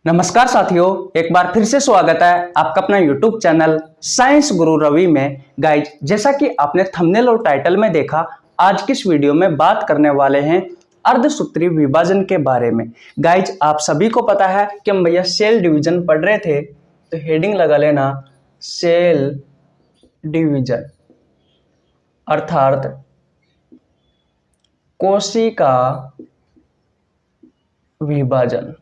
नमस्कार साथियों, एक बार फिर से स्वागत है आपका अपना YouTube चैनल साइंस गुरु रवि में। गाइज, जैसा कि आपने थंबनेल और टाइटल में देखा, आज की इस वीडियो में बात करने वाले हैं अर्धसूत्री विभाजन के बारे में। गाइज, आप सभी को पता है कि हम भैया सेल डिवीजन पढ़ रहे थे, तो हेडिंग लगा लेना सेल डिवीजन अर्थात कोशिका विभाजन।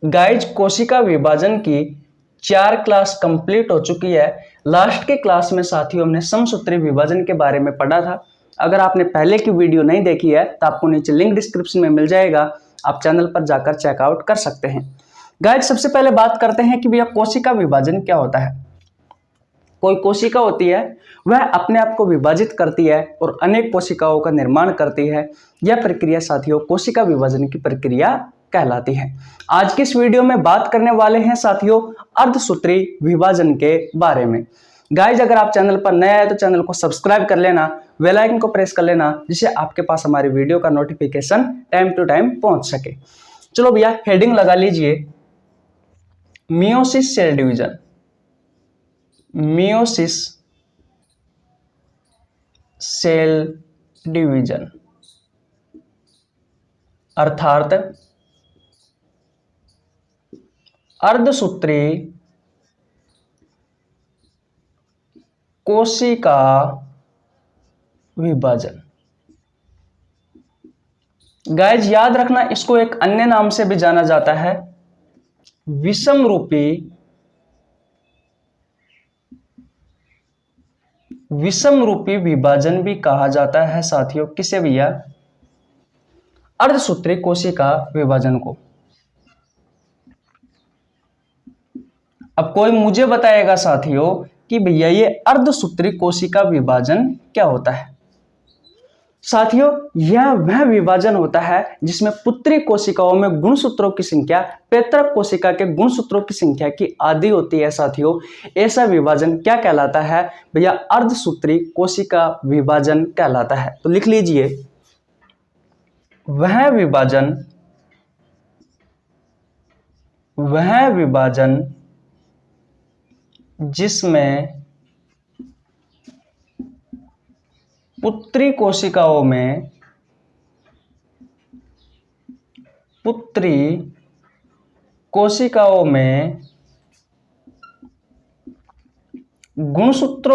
गाइज, कोशिका विभाजन की 4 क्लास कंप्लीट हो चुकी है। लास्ट के क्लास में साथियों हमने समसूत्री विभाजन के बारे में पढ़ा था। अगर आपने पहले की वीडियो नहीं देखी है तो आपको नीचे लिंक डिस्क्रिप्शन में मिल जाएगा, आप चैनल पर जाकर चेकआउट कर सकते हैं। गाइज, सबसे पहले बात करते हैं कि भैया कोशिका विभाजन क्या होता है। कोई कोशिका होती है, वह अपने आप को विभाजित करती है और अनेक कोशिकाओं का निर्माण करती है। यह प्रक्रिया साथियों कोशिका विभाजन की प्रक्रिया कहलाती है। आज की इस वीडियो में बात करने वाले हैं साथियों अर्धसूत्री विभाजन के बारे में। गाइज, अगर आप चैनल पर नए हैं तो चैनल को सब्सक्राइब कर लेना, बेल आइकन को प्रेस कर लेना, जिससे आपके पास हमारी वीडियो का नोटिफिकेशन टाइम टू टाइम पहुंच सके। चलो भैया, हेडिंग लगा लीजिए meiosis cell division. Meiosis cell division अर्थात अर्धसूत्री कोशिका विभाजन। गाइज, याद रखना, इसको एक अन्य नाम से भी जाना जाता है विषमरूपी विभाजन भी कहा जाता है साथियों। किसे भैया? अर्धसूत्री कोशिका विभाजन को। अब कोई मुझे बताएगा साथियों कि भैया ये अर्धसूत्री कोशिका विभाजन क्या होता है। साथियों, यह वह विभाजन होता है जिसमें पुत्री कोशिकाओं में गुणसूत्रों की संख्या पैतृक कोशिका के गुणसूत्रों की संख्या की आधी होती है। साथियों, ऐसा विभाजन क्या कहलाता है भैया? अर्धसूत्री कोशिका विभाजन कहलाता है। तो लिख लीजिए, वह विभाजन जिसमें पुत्री कोशिकाओं में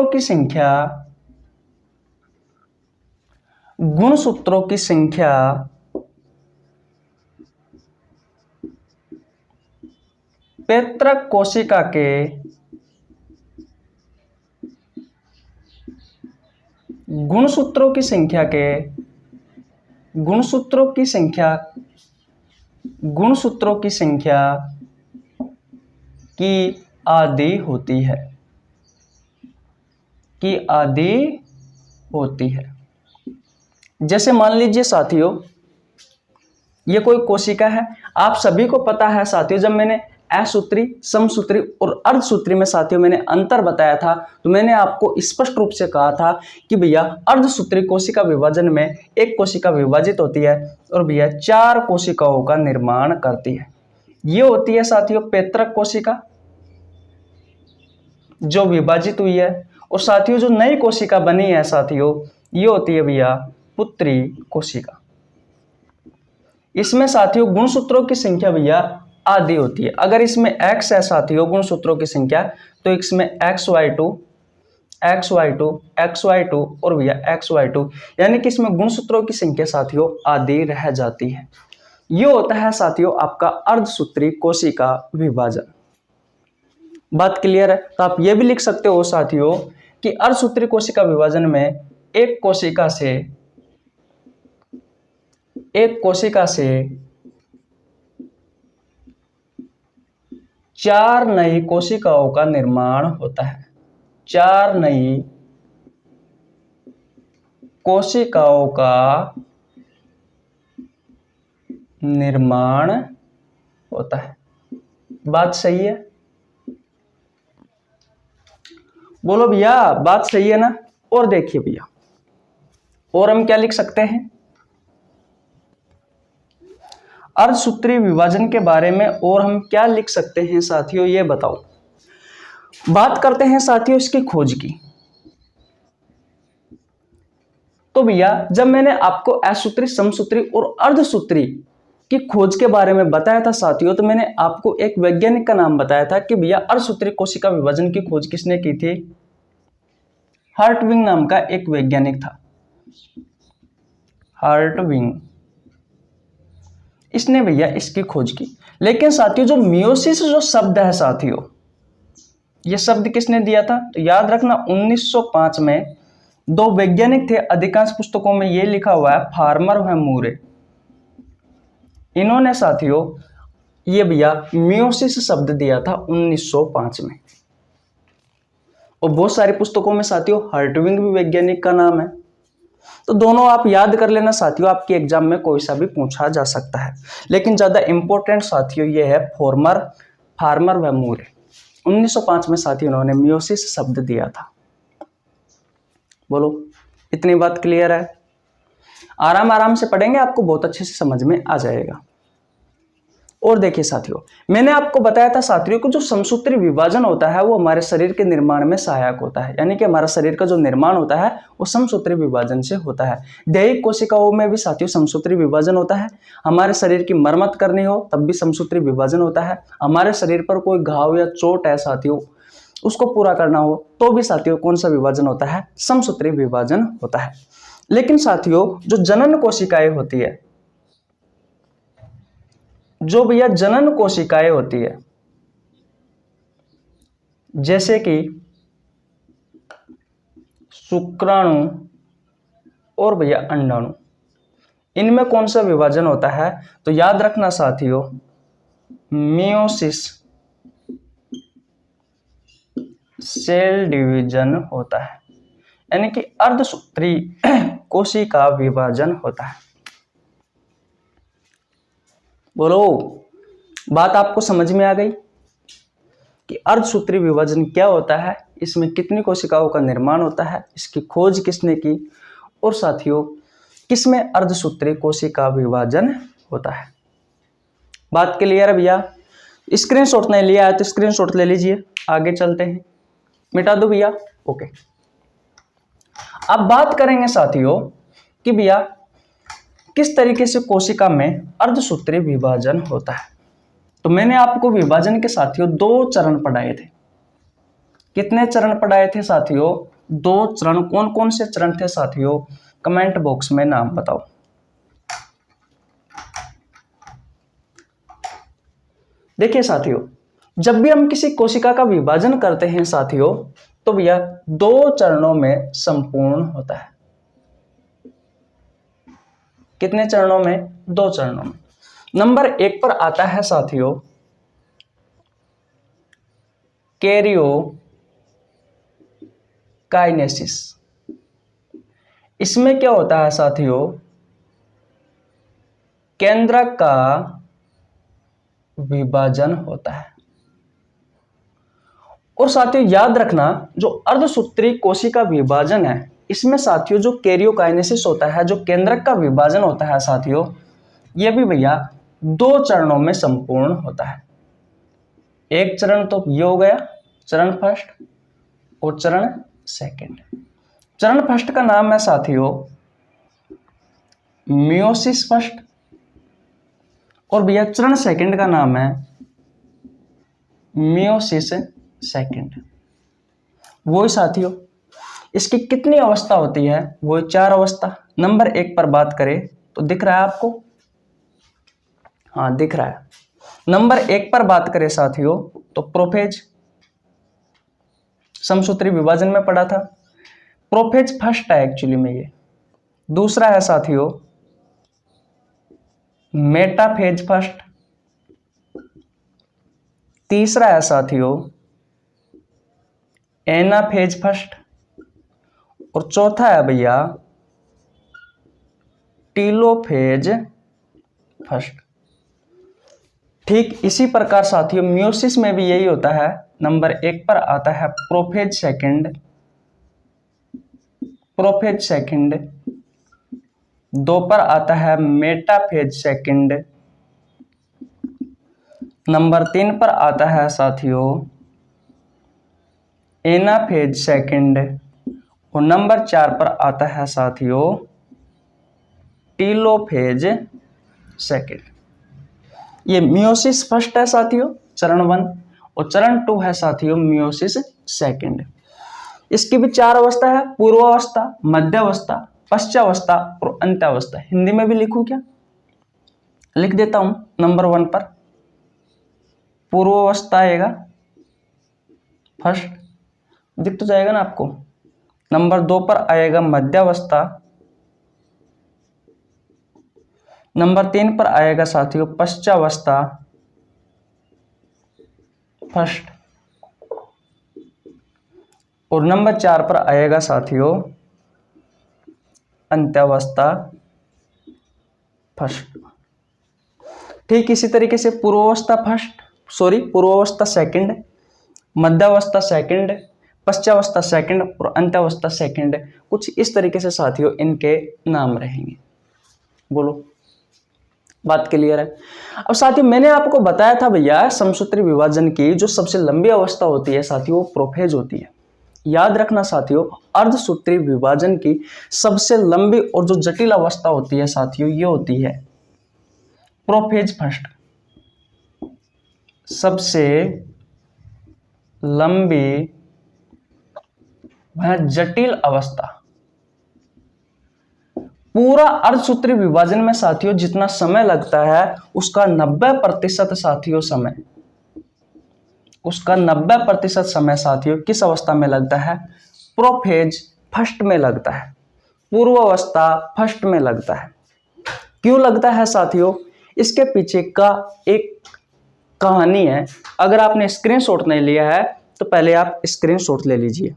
गुणसूत्रों की संख्या पैतृक कोशिका के गुणसूत्रों की संख्या की आधी होती है। जैसे मान लीजिए साथियों, ये कोई कोशिका है। आप सभी को पता है साथियों, जब मैंने असूत्री, समसूत्री और अर्धसूत्री में साथियों मैंने अंतर बताया था, तो मैंने आपको स्पष्ट रूप से कहा था कि भैया अर्धसूत्री कोशिका विभाजन में एक कोशिका विभाजित होती है और भैया 4 कोशिकाओं का निर्माण करती है। ये होती है साथियों पैतृक कोशिका जो विभाजित हुई है, और साथियों जो नई कोशिका बनी है साथियों, ये होती है भैया पुत्री कोशिका। इसमें साथियों गुणसूत्रों की संख्या भैया आधी होती है। अगर इसमें x है साथियों गुणसूत्रों की संख्या, तो इसमें XY2 और भैया XY2, यानी कि इसमें गुणसूत्रों की संख्या साथियों आधी रह जाती है। ये होता है साथियों आपका अर्धसूत्री कोशिका विभाजन। बात क्लियर है? तो आप ये भी लिख सकते हो साथियों कि अर्धसूत्री कोशिका विभाजन में एक कोशिका से 4 नई कोशिकाओं का निर्माण होता है। 4 नई कोशिकाओं का निर्माण होता है। बात सही है? बोलो भैया, बात सही है ना? और देखिए भैया, और हम क्या लिख सकते हैं? अर्धसूत्रीय विभाजन के बारे में और हम क्या लिख सकते हैं साथियों, ये बताओ। बात करते हैं साथियों इसकी खोज की। तो भैया जब मैंने आपको असूत्री, समसूत्री और अर्धसूत्री की खोज के बारे में बताया था साथियों, तो मैंने आपको एक वैज्ञानिक का नाम बताया था कि भैया अर्धसूत्री कोशिका विभाजन की खोज किसने की थी। हर्टविंग नाम का एक वैज्ञानिक था, हर्टविंग, इसने भैया इसकी खोज की। लेकिन साथियों जो मियोसिस जो शब्द है साथियों, ये शब्द किसने दिया था, तो याद रखना 1905 में दो वैज्ञानिक थे, अधिकांश पुस्तकों में ये लिखा हुआ है फार्मर व मूरे। इन्होंने साथियों ये भैया मियोसिस शब्द दिया था 1905 में। और बहुत सारी पुस्तकों में साथियों हर्टविंग भी वैज्ञानिक का नाम है। तो दोनों आप याद कर लेना साथियों, आपके एग्जाम में कोई सा भी पूछा जा सकता है। लेकिन ज्यादा इंपॉर्टेंट साथियों ये है फार्मर व मूरे। 1905 में साथियों उन्होंने मियोसिस शब्द दिया था। बोलो इतनी बात क्लियर है? आराम आराम से पढ़ेंगे, आपको बहुत अच्छे से समझ में आ जाएगा। और देखिए साथियों, मैंने आपको बताया था साथियों को जो समसूत्री विभाजन होता है वो हमारे शरीर के निर्माण में सहायक होता है, यानी कि हमारा शरीर का जो निर्माण होता है वो समसूत्री विभाजन से होता है। दैहिक कोशिकाओं में भी साथियों समसूत्री विभाजन होता है। हमारे शरीर की मरम्मत करनी हो तब भी समसूत्री विभाजन होता है। हमारे शरीर पर कोई घाव या चोट है साथियों, उसको पूरा करना हो तो भी साथियों कौन सा विभाजन होता है, समसूत्री विभाजन होता है। लेकिन साथियों जो जनन कोशिकाएं होती है, जो भैया जनन कोशिकाएं होती है, जैसे कि शुक्राणु और भैया अंडाणु, इनमें कौन सा विभाजन होता है, तो याद रखना साथियों मियोसिस सेल डिवीजन होता है, यानी कि अर्धसूत्री कोशिका विभाजन होता है। बोलो बात आपको समझ में आ गई कि अर्धसूत्री विभाजन क्या होता है, इसमें कितनी कोशिकाओं का निर्माण होता है, इसकी खोज किसने की, और साथियों किसमें अर्धसूत्री कोशिका विभाजन होता है। बात क्लियर है भैया? स्क्रीनशॉट नहीं लिया है तो स्क्रीनशॉट ले लीजिए, आगे चलते हैं। मिटा दो भैया, ओके। अब बात करेंगे साथियों कि भैया किस तरीके से कोशिका में अर्धसूत्री विभाजन होता है। तो मैंने आपको विभाजन के साथियों दो चरण पढ़ाए थे। कितने चरण पढ़ाए थे साथियों? दो चरण। कौन कौन से चरण थे साथियों? कमेंट बॉक्स में नाम बताओ। देखिए साथियों, जब भी हम किसी कोशिका का विभाजन करते हैं साथियों, तो भैया दो चरणों में संपूर्ण होता है। कितने चरणों में? दो चरणों में। नंबर 1 पर आता है साथियों कैरियोकाइनेसिस। इसमें क्या होता है साथियों? केंद्रक का विभाजन होता है। और साथियों याद रखना जो अर्धसूत्री कोशिका विभाजन है, इसमें साथियों जो कैरियोकाइनेसिस होता है, जो केंद्रक का विभाजन होता है साथियों, यह भी भैया दो चरणों में संपूर्ण होता है। एक चरण तो ये हो गया चरण फर्स्ट और चरण सेकंड। चरण फर्स्ट का नाम है साथियों मियोसिस फर्स्ट, और भैया चरण सेकंड का नाम है मियोसिस सेकंड। वो साथियों इसकी कितनी अवस्था होती है? वो 4 अवस्था। नंबर 1 पर बात करें तो दिख रहा है आपको? हाँ दिख रहा है। नंबर 1 पर बात करें साथियों तो प्रोफेज, समसूत्री विभाजन में पढ़ा था। प्रोफेज फर्स्ट है एक्चुअली में ये। दूसरा है साथियों मेटाफेज फर्स्ट। तीसरा है साथियों एनाफेज फर्स्ट, और चौथा है भैया टीलोफेज फर्स्ट। ठीक इसी प्रकार साथियों मियोसिस में भी यही होता है। नंबर 1 पर आता है प्रोफेज सेकंड, 2 पर आता है मेटाफेज सेकंड, नंबर 3 पर आता है साथियों एनाफेज सेकंड, और नंबर 4 पर आता है साथियों टीलोफेज सेकंड। ये मियोसिस फर्स्ट है साथियों, चरण 1, और चरण 2 है साथियों मियोसिस सेकंड। इसकी भी 4 अवस्था है, पूर्वावस्था, मध्यावस्था, पश्चावस्था और अंत्यावस्था। हिंदी में भी लिखूं क्या? लिख देता हूं। नंबर 1 पर पूर्वावस्था आएगा फर्स्ट, दिख तो जाएगा ना आपको। नंबर 2 पर आएगा मध्यावस्था, नंबर 3 पर आएगा साथियों पश्चावस्था फर्स्ट, और नंबर 4 पर आएगा साथियों अंत्यावस्था फर्स्ट। ठीक इसी तरीके से पूर्वावस्था सेकंड, मध्यावस्था सेकंड, पश्चावस्था सेकंड और अंत्यावस्था सेकंड। कुछ इस तरीके से साथियों इनके नाम रहेंगे। बोलो, बात क्लियर है? अब साथियों मैंने आपको बताया था भैया समसूत्री विभाजन की जो सबसे लंबी अवस्था होती है साथियों वो प्रोफेज होती है। याद रखना साथियों, अर्धसूत्री विभाजन की सबसे लंबी और जो जटिल अवस्था होती है साथियों ये होती है प्रोफेज फर्स्ट। सबसे लंबी वह जटिल अवस्था। पूरा अर्धसूत्री विभाजन में साथियों जितना समय लगता है उसका 90% साथियों समय, उसका 90% समय साथियों किस अवस्था में लगता है? प्रोफेज फर्स्ट में लगता है, पूर्वावस्था फर्स्ट में लगता है। क्यों लगता है साथियों? इसके पीछे का एक कहानी है। अगर आपने स्क्रीनशॉट नहीं लिया है तो पहले आप स्क्रीनशॉट ले लीजिए।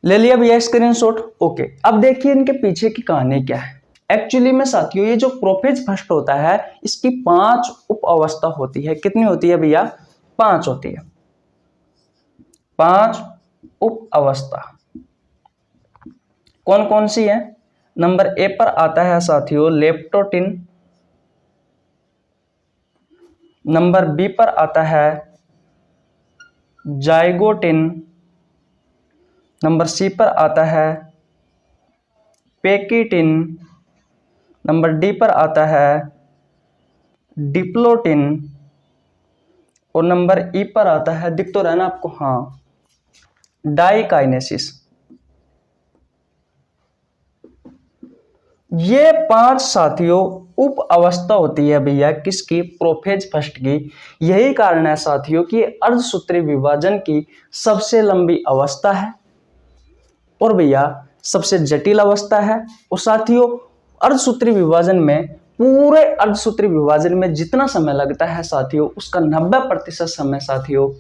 ले लिया भैया स्क्रीनशॉट? ओके। अब देखिए इनके पीछे की कहानी क्या है। एक्चुअली में साथियों ये जो प्रोफेज फर्स्ट होता है इसकी 5 उप अवस्था होती है। कितनी होती है भैया? 5 होती है। 5 उप अवस्था कौन कौन सी है? नंबर ए पर आता है साथियों लेप्टोटिन, नंबर बी पर आता है जाइगोटिन, नंबर सी पर आता है पेकिटिन, नंबर डी पर आता है डिप्लोटिन, और नंबर ई पर आता है, दिख तो रहा है ना आपको, हाँ, डाइकाइनेसिस। ये 5 साथियों उप अवस्था होती है भैया किसकी? प्रोफेज फर्स्ट की। यही कारण है साथियों कि अर्धसूत्री विभाजन की सबसे लंबी अवस्था है और भैया सबसे जटिल अवस्था है। और साथियों अर्धसूत्री विभाजन में, पूरे अर्धसूत्री विभाजन में जितना समय लगता है साथियों उसका 90% समय साथियों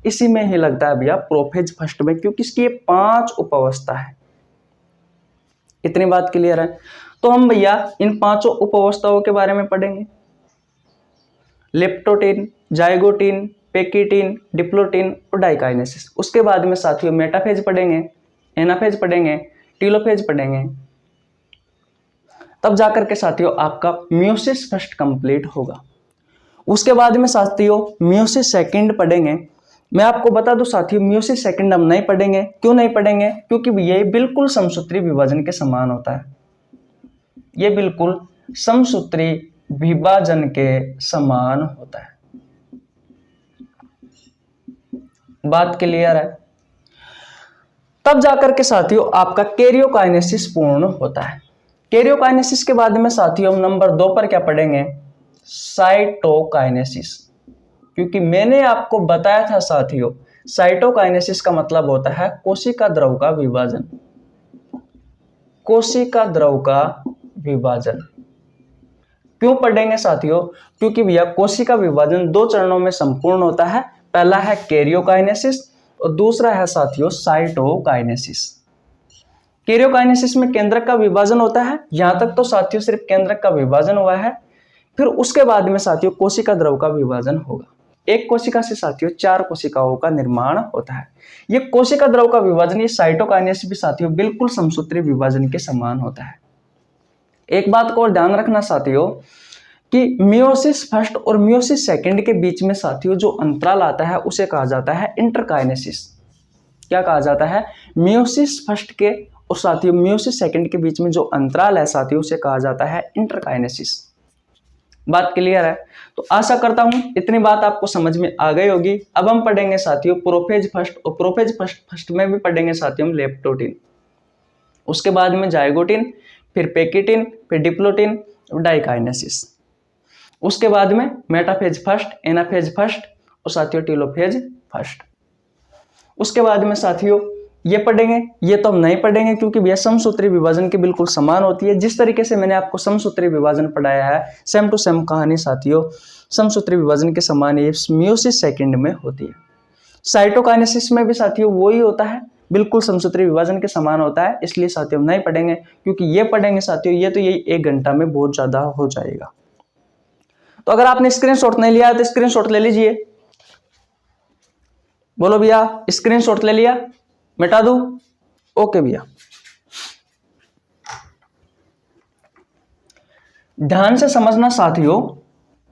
इसी में ही लगता है भैया प्रोफेज फर्स्ट में, क्योंकि इसकी ये 5 उप अवस्था है। इतनी बात क्लियर है? तो हम भैया इन 5 उप अवस्थाओं के बारे में पढ़ेंगे। लेप्टोटिन, जाइगोटिन, पेकिटिन, डिप्लोटिन और डाइकाइनेसिस। उसके बाद में साथियों मेटाफेज पढ़ेंगे, एनाफेज पढ़ेंगे, टीलोफेज पढ़ेंगे। तब जाकर के साथियों आपका मियोसिस फर्स्ट कंप्लीट होगा। उसके बाद में साथियों मियोसिस सेकंड पढ़ेंगे। मैं आपको बता दूं साथियों मियोसिस सेकंड हम नहीं पढ़ेंगे। क्यों नहीं पढ़ेंगे? क्योंकि ये बिल्कुल समसूत्री विभाजन के समान होता है। ये बिल्कुल समसूत्री विभाजन के समान होता है। बात क्लियर है? तब जाकर के साथियों आपका कैरियोकाइनेसिस पूर्ण होता है। कैरियोकाइनेसिस के बाद में साथियों नंबर 2 पर क्या पढ़ेंगे? साइटोकाइनेसिस। क्योंकि मैंने आपको बताया था साथियों साइटोकाइनेसिस का मतलब होता है कोशिका द्रव का विभाजन। कोशिका द्रव का विभाजन क्यों पढ़ेंगे साथियों? क्योंकि भैया कोशिका विभाजन 2 चरणों में संपूर्ण होता है। पहला है कैरियोकाइनेसिस और दूसरा है साथियों साइटोकाइनेसिस। कैरियोकाइनेसिस में केंद्रक का विभाजन होता है। यहां तक तो साथियों सिर्फ केंद्रक का विभाजन हुआ है। फिर उसके बाद में साथियों कोशिका द्रव का विभाजन होगा। एक कोशिका से साथियों 4 कोशिकाओं का निर्माण होता है। ये कोशिका द्रव का विभाजन, ये साइटोकाइनेसिस भी साथियों बिल्कुल समसूत्री विभाजन के समान होता है। एक बात को और ध्यान रखना साथियों कि मियोसिस फर्स्ट और मियोसिस सेकंड के बीच में साथियों जो अंतराल आता है उसे कहा जाता है इंटरकाइनेसिस। क्या कहा जाता है? मियोसिस फर्स्ट के और साथियों मियोसिस सेकंड के बीच में जो अंतराल है साथियों उसे कहा जाता है इंटरकाइनेसिस। बात क्लियर है? तो आशा करता हूं इतनी बात आपको समझ में आ गई होगी। अब हम पढ़ेंगे साथियों प्रोफेज फर्स्ट, और प्रोफेज फर्स्ट में भी पढ़ेंगे साथियों हम लेप्टोटिन, उसके बाद में जाइगोटिन, फिर पेकिटिन, फिर डिप्लोटिन, डाइकाइनेसिस, उसके बाद में मेटाफेज फर्स्ट, एनाफेज फर्स्ट और साथियों टेलोफेज फर्स्ट। उसके बाद में साथियों ये पढ़ेंगे, ये तो हम नहीं पढ़ेंगे क्योंकि भैया समसूत्री विभाजन के बिल्कुल समान होती है। जिस तरीके से मैंने आपको समसूत्री विभाजन पढ़ाया है सेम टू सेम कहानी साथियों समसूत्री विभाजन के समान ये मियोसिस सेकंड में होती है। साइटोकाइनेसिस में भी साथियों वही होता है, बिल्कुल समसूत्री विभाजन के समान होता है, इसलिए साथियों हम नहीं पढ़ेंगे क्योंकि ये पढ़ेंगे साथियों ये तो यही 1 घंटा में बहुत ज्यादा हो जाएगा। तो अगर आपने स्क्रीनशॉट नहीं लिया तो स्क्रीनशॉट ले लीजिए। बोलो भैया स्क्रीनशॉट ले लिया? मिटा दूं? ओके भैया। ध्यान से समझना साथियों,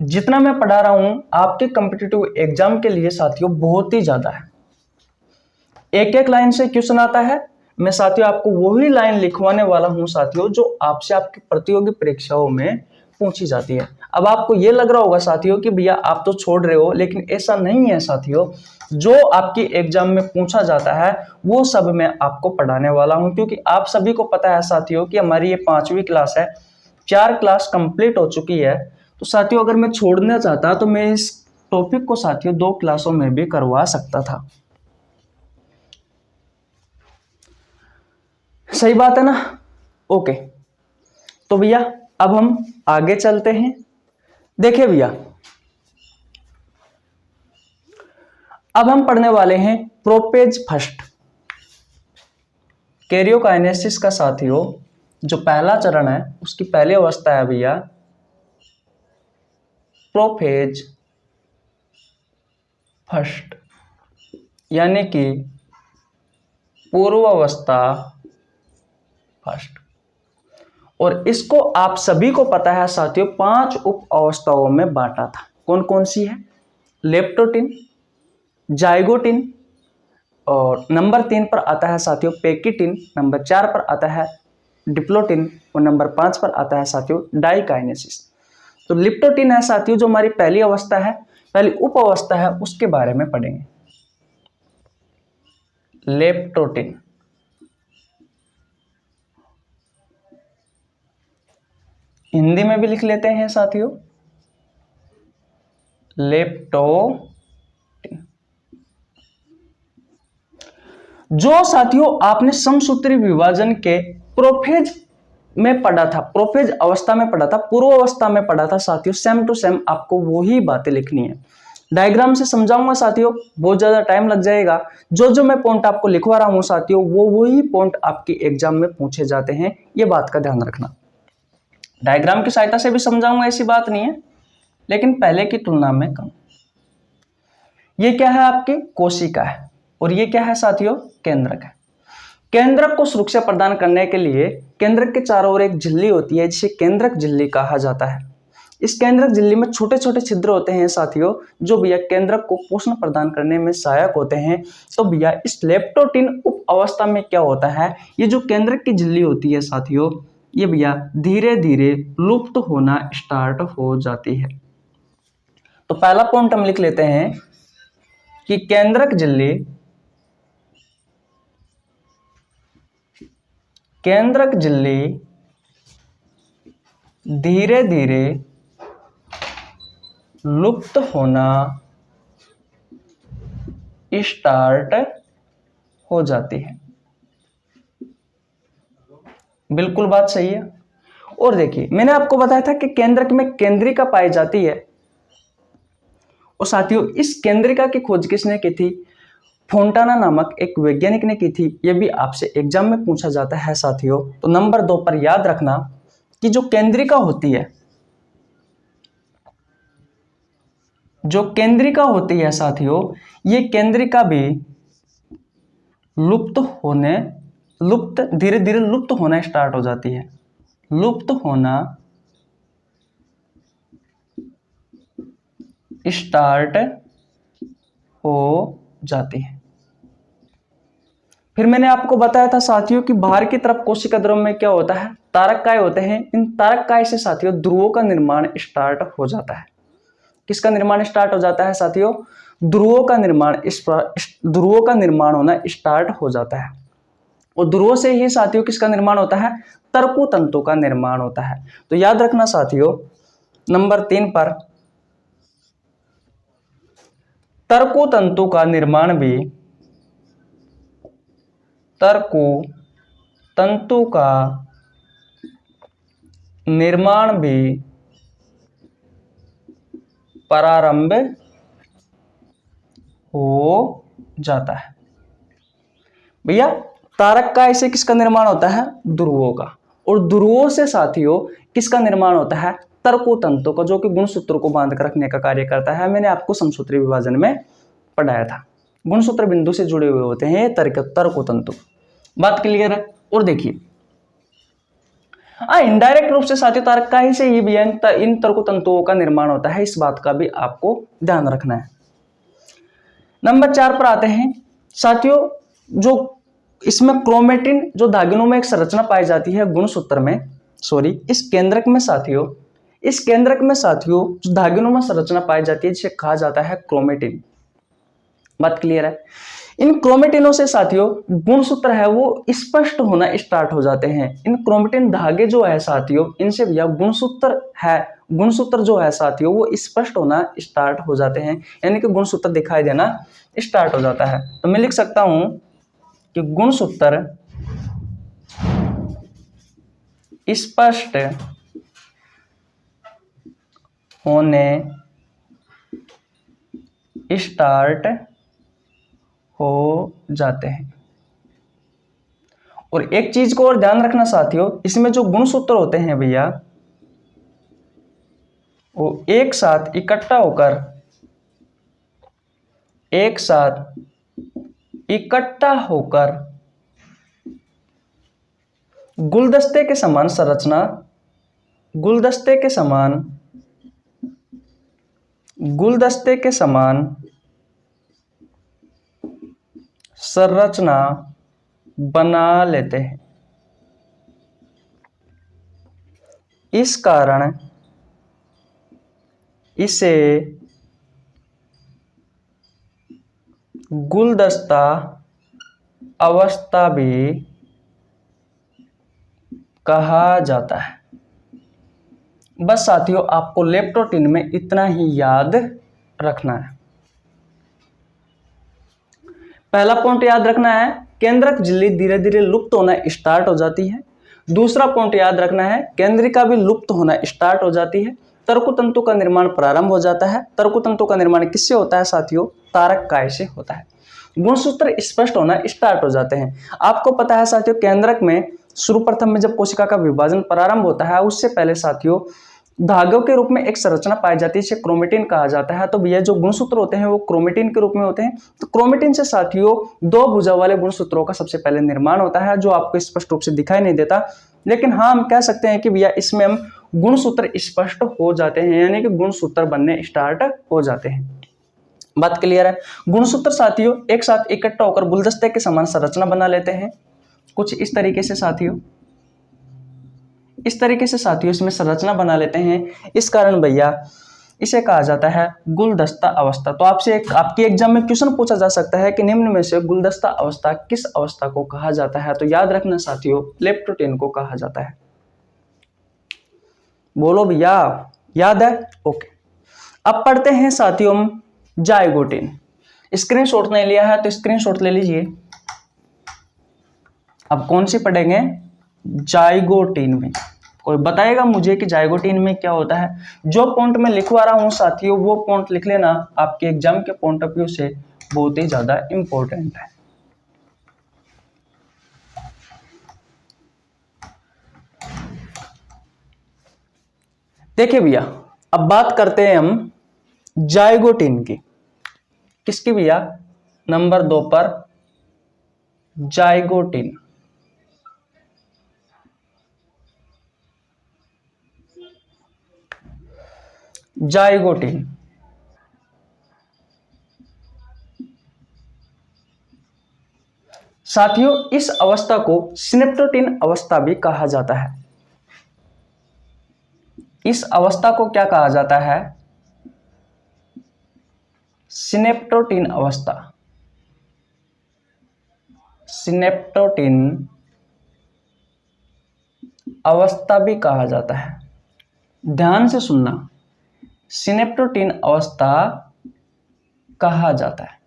जितना मैं पढ़ा रहा हूं आपके कॉम्पिटिटिव एग्जाम के लिए साथियों बहुत ही ज्यादा है। एक एक लाइन से क्वेश्चन आता है, मैं साथियों आपको वही लाइन लिखवाने वाला हूं साथियों जो आपसे आपकी प्रतियोगी परीक्षाओं में पूछी जाती है। अब आपको ये लग रहा होगा साथियों कि भैया आप तो छोड़ रहे हो, लेकिन ऐसा नहीं है साथियों। जो आपकी एग्जाम में पूछा जाता है वो सब मैं आपको पढ़ाने वाला हूं, क्योंकि आप सभी को पता है साथियों कि हमारी ये 5वीं क्लास है, 4 क्लास कंप्लीट हो चुकी है। तो साथियों अगर मैं छोड़ना चाहता तो मैं इस टॉपिक को साथियों 2 क्लासों में भी करवा सकता था। सही बात है ना? ओके, तो भैया अब हम आगे चलते हैं। देखिए भैया अब हम पढ़ने वाले हैं प्रोपेज फर्स्ट। कैरियोकाइनेसिस का साथियों जो पहला चरण है उसकी पहली अवस्था है भैया प्रोफेज फर्स्ट, यानी कि पूर्व अवस्था फर्स्ट। और इसको आप सभी को पता है साथियों 5 उप अवस्थाओं में बांटा था। कौन कौन सी है? लेप्टोटिन, जाइगोटिन, और नंबर 3 पर आता है साथियों पेकिटिन, नंबर 4 पर आता है डिप्लोटिन और नंबर 5 पर आता है साथियों डाइकाइनेसिस। तो लिप्टोटिन है साथियों जो हमारी पहली अवस्था है, पहली उप अवस्था है, उसके बारे में पढ़ेंगे। लेप्टोटिन, हिंदी में भी लिख लेते हैं साथियों लेप्टोटिन। जो साथियों आपने समसूत्री विभाजन के प्रोफेज में पढ़ा था, प्रोफेज अवस्था में पढ़ा था, पूर्व अवस्था में पढ़ा था साथियों, सेम टू सेम आपको वही बातें लिखनी है। डायग्राम से समझाऊंगा साथियों, बहुत ज्यादा टाइम लग जाएगा। जो मैं पॉइंट आपको लिखवा रहा हूं साथियों वो वही पॉइंट आपकी एग्जाम में पूछे जाते हैं, ये बात का ध्यान रखना। डायग्राम की सहायता से भी समझाऊंगा, ऐसी बात नहीं है, लेकिन पहले की तुलना में कम। ये क्या है? आपकी कोशिका है, और ये क्या है साथियों? केंद्रक है। केंद्रक को सुरक्षा प्रदान करने के लिए केंद्रक के चारों ओर एक झिल्ली होती है जिसे केंद्रक झिल्ली कहा जाता है। इस केंद्रक झिल्ली में छोटे छोटे छिद्र होते हैं साथियों जो भैया केंद्रक को पोषण प्रदान करने में सहायक होते हैं। तो भैया इस लेप्टोटिन उप अवस्था में क्या होता है, ये जो केंद्रक की झिल्ली होती है साथियों ये भैया धीरे धीरे लुप्त होना स्टार्ट हो जाती है। तो पहला पॉइंट हम लिख लेते हैं कि केंद्रक झिल्ली धीरे धीरे लुप्त होना स्टार्ट हो जाती है। बिल्कुल बात सही है। और देखिए मैंने आपको बताया था कि केंद्रक में केंद्रिका पाई जाती है, और साथियों इस केंद्रिका की खोज किसने की थी? फोंटाना नामक एक वैज्ञानिक ने की थी। यह भी आपसे एग्जाम में पूछा जाता है साथियों। तो नंबर 2 पर याद रखना कि जो केंद्रिका होती है साथियों ये केंद्रिका भी धीरे धीरे लुप्त होना स्टार्ट हो जाती है। लुप्त होना स्टार्ट हो जाती है। फिर मैंने आपको बताया था साथियों कि बाहर की तरफ कोशिका द्रव्य में क्या होता है, तारक काय होते हैं। इन तारक काय से साथियों ध्रुवों का निर्माण स्टार्ट हो जाता है। किसका निर्माण स्टार्ट हो जाता है साथियों? ध्रुवों का निर्माण, ध्रुवों का निर्माण होना स्टार्ट हो जाता है। और ध्रुवों से ही साथियों किसका निर्माण होता है? तरकु तंतु का निर्माण होता है। तो याद रखना साथियों, नंबर 3 पर तरकु तंतु का निर्माण भी, तरकु तंतु का निर्माण भी प्रारंभ हो जाता है। भैया तारक काय से किसका निर्माण होता है? ध्रुवों का। और ध्रुवों से साथियों किसका निर्माण होता है? तरकु तंतु का, जो कि गुणसूत्र को बांध कर रखने का कार्य करता है। मैंने आपको समसूत्री विभाजन में पढ़ाया था। गुणसूत्र बिंदु से जुड़े हुए होते हैं तरकु तंतु। बात क्लियर है? और देखिए इनडायरेक्ट रूप से साथियों तारक काय से ही भी इन तरकु तंतुओं का निर्माण होता है। इस बात का भी आपको ध्यान रखना है। नंबर 4 पर आते हैं साथियों, जो इसमें क्रोमेटिन, जो धागनों में एक संरचना पाई जाती है गुणसूत्र में, इस केंद्रक में साथियों, इस केंद्रक में साथियों जो धागनों में संरचना पाई जाती है जिसे कहा जाता है क्रोमेटिन। बात क्लियर है? इन क्रोमेटिनों से साथियों गुणसूत्र है वो स्पष्ट होना स्टार्ट हो जाते हैं। इन क्रोमेटिन धागे जो है साथियों, इनसे भैया गुणसूत्र है, गुणसूत्र जो है साथियों वो स्पष्ट होना स्टार्ट हो जाते हैं, यानी कि गुणसूत्र दिखाई देना स्टार्ट हो जाता है। तो मैं लिख सकता हूं कि गुणसूत्र स्पष्ट होने स्टार्ट हो जाते हैं। और एक चीज को और ध्यान रखना साथियों, इसमें जो गुणसूत्र होते हैं भैया वो एक साथ इकट्ठा होकर गुलदस्ते के समान संरचना, गुलदस्ते के समान संरचना बना लेते हैं। इस कारण इसे गुलदस्ता अवस्था भी कहा जाता है। बस साथियों आपको लेप्टोटिन में इतना ही याद रखना है। पहला पॉइंट याद रखना है, केंद्रक झिल्ली धीरे धीरे लुप्त होना स्टार्ट हो जाती है। दूसरा पॉइंट याद रखना है, केंद्रिका भी लुप्त होना स्टार्ट हो जाती है। तरकु तंतु का निर्माण प्रारंभ हो जाता है। तरकु तंतु का निर्माण किससे होता है साथियों? तारक काय से होता है। गुणसूत्र स्पष्ट होना स्टार्ट हो जाते हैं। आपको पता है साथियों केंद्रक में सर्वप्रथम में जब कोशिका का विभाजन प्रारंभ होता है उससे पहले साथियों धागों के रूप में एक संरचना पाई जाती है, इसे क्रोमेटिन कहा जाता है। तो भैया जो गुणसूत्र होते हैं वो क्रोमेटिन के रूप में होते हैं। तो क्रोमेटिन से साथियों दो भुजा वाले गुणसूत्रों का सबसे पहले निर्माण होता है, जो आपको स्पष्ट रूप से दिखाई नहीं देता, लेकिन हाँ हम कह सकते हैं कि भैया इसमें हम गुणसूत्र स्पष्ट हो जाते हैं, यानी कि गुणसूत्र बनने स्टार्ट हो जाते हैं। बात क्लियर है? गुणसूत्र साथियों एक साथ इकट्ठा होकर गुलदस्ते के समान संरचना बना लेते हैं, कुछ इस तरीके से साथियों, इस तरीके से साथियों इसमें संरचना बना लेते हैं। इस कारण भैया इसे कहा जाता है गुलदस्ता अवस्था। तो आपसे आपके एग्जाम में क्वेश्चन पूछा जा सकता है कि निम्न में से गुलदस्ता अवस्था किस अवस्था को कहा जाता है? तो याद रखना साथियों लेप्टोटिन को कहा जाता है। बोलो भैया याद है? ओके, अब पढ़ते हैं साथियों हम जाइगोटिन। स्क्रीनशॉट नहीं लिया है तो स्क्रीनशॉट ले लीजिए। अब कौन सी पढ़ेंगे? जाइगोटिन में। कोई बताएगा मुझे कि जाइगोटिन में क्या होता है? जो पॉइंट मैं लिखवा रहा हूं साथियों वो पॉइंट लिख लेना, आपके एग्जाम के पॉइंट ऑफ व्यू से बहुत ही ज्यादा इंपॉर्टेंट है। देखिए भैया अब बात करते हैं हम जाइगोटिन की। किसकी भैया? नंबर 2 पर जाइगोटिन। जाइगोटिन साथियों इस अवस्था को सिनेप्टोटीन अवस्था भी कहा जाता है। इस अवस्था को क्या कहा जाता है? सिनेप्टोटीन अवस्था। सिनेप्टोटीन अवस्था भी कहा जाता है। ध्यान से सुनना, सिनेप्टोटीन अवस्था कहा जाता है।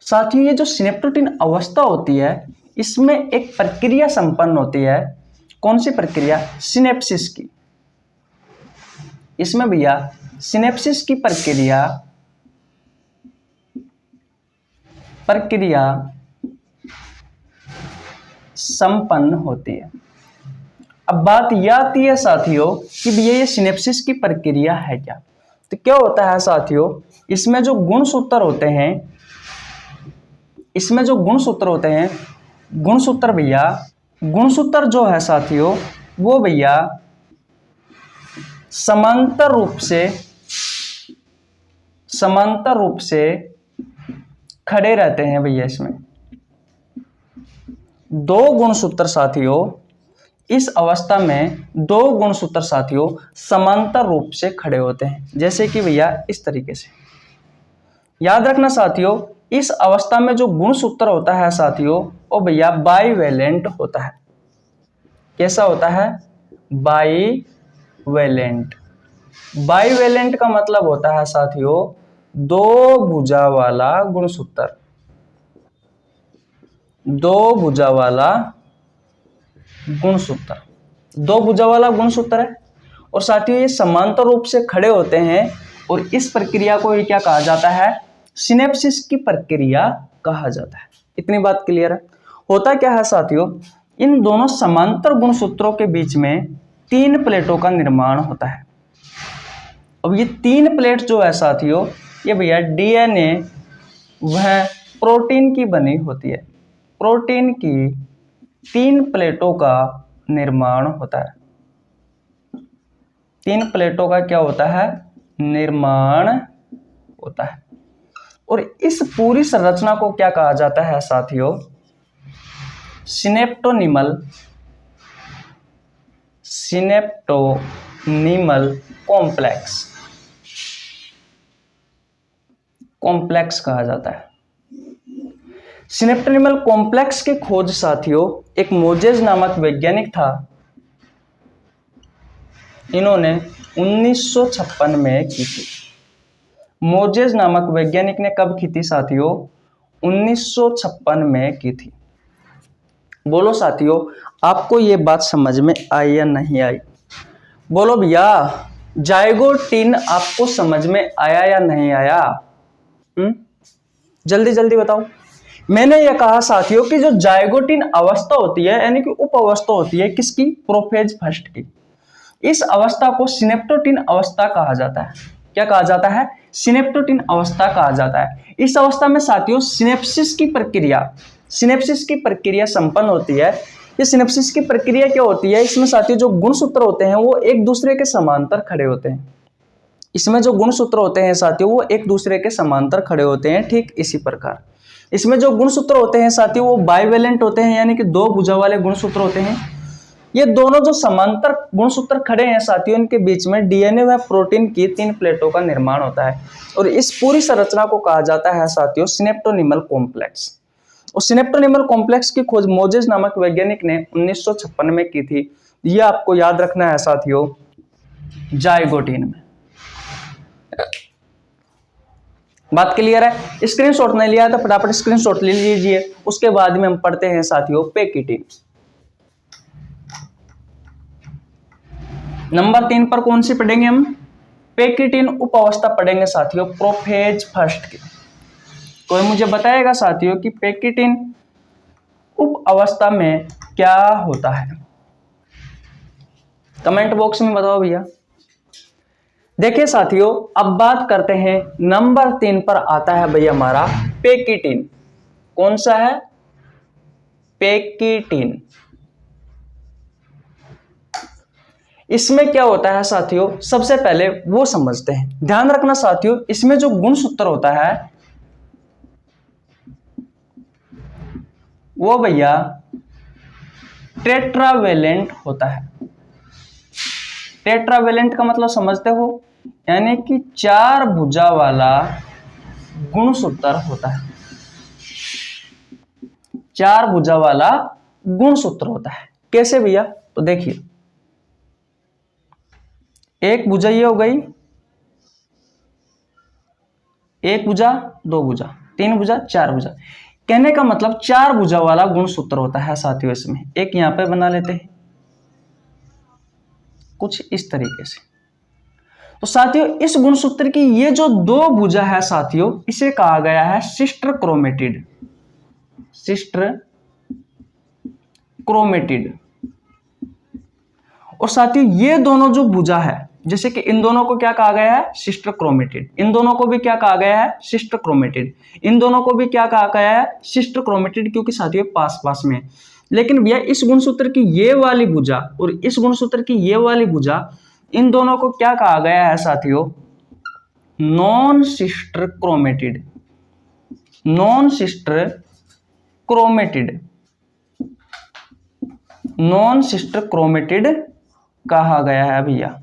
साथियों ये जो सिनेप्टोटीन अवस्था होती है इसमें एक प्रक्रिया संपन्न होती है। कौन सी प्रक्रिया? सिनेप्सिस की। इसमें भैया सिनेप्सिस की प्रक्रिया संपन्न होती है। अब बात यह आती है साथियों कि भैया ये सिनेप्सिस की प्रक्रिया है क्या? तो क्या होता है साथियों, इसमें जो गुणसूत्र होते हैं, गुणसूत्र भैया, गुणसूत्र जो है साथियों वो भैया समांतर रूप से खड़े रहते हैं भैया। इसमें दो गुणसूत्र साथियों, इस अवस्था में दो गुणसूत्र साथियों समांतर रूप से खड़े होते हैं, जैसे कि भैया इस तरीके से। याद रखना साथियों, इस अवस्था में जो गुणसूत्र होता है साथियों वो भैया बाईवेलेंट होता है। कैसा होता है? बाईवेलेंट। बाईवेलेंट का मतलब होता है साथियों दो भुजा वाला गुणसूत्र। दो भुजा वाला गुणसूत्र है और साथियों ये समांतर रूप से खड़े होते हैं और इस प्रक्रिया को ये क्या कहा जाता है? सिनेप्सिस की प्रक्रिया कहा जाता है। इतनी बात क्लियर है? होता क्या है साथियों, इन दोनों समांतर गुणसूत्रों के बीच में 3 प्लेटों का निर्माण होता है। अब ये 3 प्लेट जो है साथियों ये भैया डीएनए वह प्रोटीन की बनी होती है। प्रोटीन की 3 प्लेटों का निर्माण होता है। 3 प्लेटों का क्या होता है? निर्माण होता है। और इस पूरी संरचना को क्या कहा जाता है साथियों? सिनेप्टोनिमल कॉम्प्लेक्स कहा जाता है। सिनेप्टोनिमल कॉम्प्लेक्स की खोज साथियों एक मोजेस नामक वैज्ञानिक था। इन्होंने 1956 में की थी। मोजेस नामक वैज्ञानिक ने कब की थी साथियों? 1956 में की थी। बोलो साथियों आपको ये बात समझ में आई या नहीं आई? बोलो भैया जाइगोटीन आपको समझ में आया या नहीं आया? जल्दी जल्दी बताओ। मैंने ये कहा साथियों कि जो जाइगोटीन अवस्था होती है यानी कि उप अवस्था होती है किसकी? प्रोफेज फर्स्ट की। इस अवस्था को सिनेप्टोटीन अवस्था कहा जाता है। क्या कहा जाता है? सिनेप्टोटीन अवस्था कहा जाता है। इस अवस्था में साथियों सिनेप्सिस की प्रक्रिया संपन्न होती है। ये सिनेप्सिस की प्रक्रिया क्या होती है? इसमें साथियों जो गुणसूत्र होते हैं वो एक दूसरे के समांतर खड़े होते हैं। इसमें जो गुणसूत्र होते हैं साथियों वो एक दूसरे के समांतर खड़े होते हैं। ठीक इसी प्रकार इसमें जो गुणसूत्र होते हैं साथियों वो बाइवेलेंट होते हैं, यानी कि दो भुजा वाले गुणसूत्र होते हैं। ये दोनों जो समांतर गुणसूत्र खड़े हैं साथियों इनके बीच में डीएनए व प्रोटीन की 3 प्लेटों का निर्माण होता है और इस पूरी संरचना को कहा जाता है साथियों सिनेप्टोनिमल कॉम्प्लेक्स। और सिनेप्टोनिमल कॉम्प्लेक्स की खोज मोजेस नामक वैज्ञानिक ने 1956 में की थी। यह आपको याद रखना है साथियों जाइगोटीन में। बात क्लियर है? स्क्रीनशॉट नहीं लिया तो फटाफट स्क्रीनशॉट ले लीजिए। उसके बाद में हम पढ़ते हैं साथियों पेकिटीन। नंबर 3 पर कौन सी पढ़ेंगे हम? पेकिटीन उप अवस्था पढ़ेंगे साथियों प्रोफेज फर्स्ट की। कोई मुझे बताएगा साथियों कि पेकिटीन उप अवस्था में क्या होता है? कमेंट बॉक्स में बताओ भैया। देखिए साथियों अब बात करते हैं नंबर 3 पर आता है भैया हमारा पेकिटीन। कौन सा है? पेकिटीन। इसमें क्या होता है साथियों सबसे पहले वो समझते हैं। ध्यान रखना साथियों इसमें जो गुणसूत्र होता है वो भैया टेट्रावेलेंट होता है। टेट्रावेलेंट का मतलब समझते हो, यानी कि 4 भुजा वाला गुणसूत्र होता है। 4 भुजा वाला गुणसूत्र होता है। कैसे भैया? तो देखिए, एक भुजा ये हो गई, एक भुजा, 2 भुजा, 3 भुजा, 4 भुजा। कहने का मतलब 4 भुजा वाला गुणसूत्र होता है साथियों। इसमें एक यहां पे बना लेते हैं कुछ इस तरीके से। तो साथियों इस गुणसूत्र की ये जो 2 भुजा है साथियों, इसे कहा गया है सिस्टर क्रोमेटिड। Sister chromatid. और साथियों ये दोनों जो भुजा है, जैसे कि इन दोनों को क्या कहा गया है? Sister chromatid. इन दोनों को भी क्या कहा गया है? Sister chromatid. इन दोनों को भी क्या कहा गया है? सिस्टर क्रोमेटिड, क्योंकि साथियों पास पास में। लेकिन भैया इस गुणसूत्र की ये वाली भुजा और इस गुणसूत्र की ये वाली भुजा, इन दोनों को क्या कहा गया है साथियों? Non sister chromatid. Non sister chromatid. Non sister chromatid कहा गया है भैया।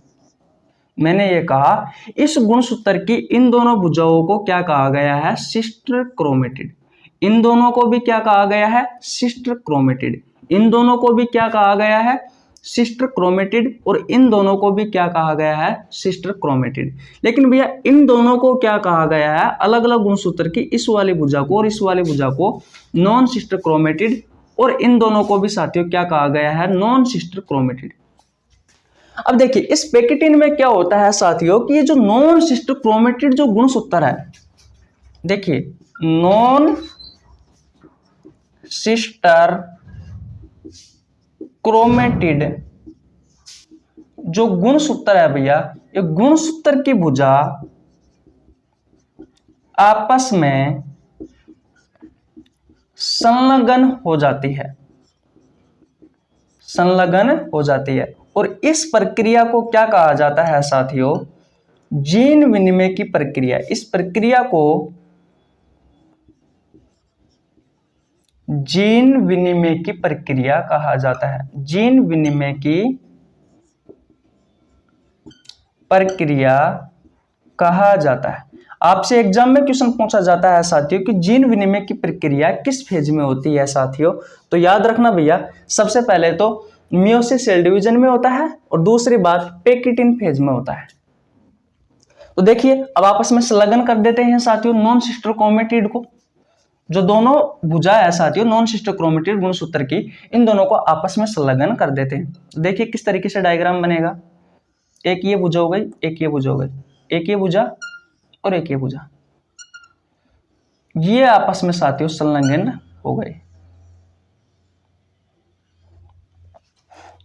मैंने ये कहा इस गुणसूत्र की इन दोनों भुजाओं को क्या कहा गया है? Sister chromatid. इन दोनों को भी क्या कहा गया है? Sister chromatid. इन दोनों को भी क्या कहा गया है? Sister chromatid. और इन दोनों को भी क्या कहा गया है? Sister chromatid. लेकिन भैया इन दोनों को क्या कहा गया है? अलग अलग गुणसूत्र की इस वाली भुजा को और इस वाली भुजा को नॉन सिस्टर क्रोमेटिड, और इन दोनों को भी साथियों क्या कहा गया है? Non sister chromatid. अब देखिए इस पैकेटिन में क्या होता है साथियों कि ये जो नॉन सिस्टर क्रोमेटिड जो गुणसूत्र है, देखिए नॉन सिस्टर क्रोमेटिड जो गुणसूत्र है भैया, ये गुणसूत्र की भुजा आपस में संलग्न हो जाती है। संलग्न हो जाती है। और इस प्रक्रिया को क्या कहा जाता है साथियों? जीन विनिमय की प्रक्रिया। इस प्रक्रिया को जीन विनिमय की प्रक्रिया कहा जाता है। जीन विनिमय की प्रक्रिया कहा जाता है। आपसे एग्जाम में क्वेश्चन पूछा जाता है साथियों कि जीन विनिमय की प्रक्रिया किस फेज में होती है साथियों? तो याद रखना भैया, सबसे पहले तो मियोसिस सेल डिवीजन में होता है और दूसरी बात पैकेटिन फेज में होता है। तो देखिए अब आपस में संलग्न कर देते हैं साथियों नॉन सिस्टर क्रोमेटिड को। जो दोनों भुजा है साथियों नॉन सिस्टर क्रोमेटिड गुणसूत्र की, इन दोनों को आपस में संलग्न कर देते हैं। देखिए किस तरीके से डायग्राम बनेगा। एक ये भुजा हो गई, एक ये भुजा हो गई, एक ये भुजा और एक ये भुजा, ये आपस में साथियों संलग्न हो गए।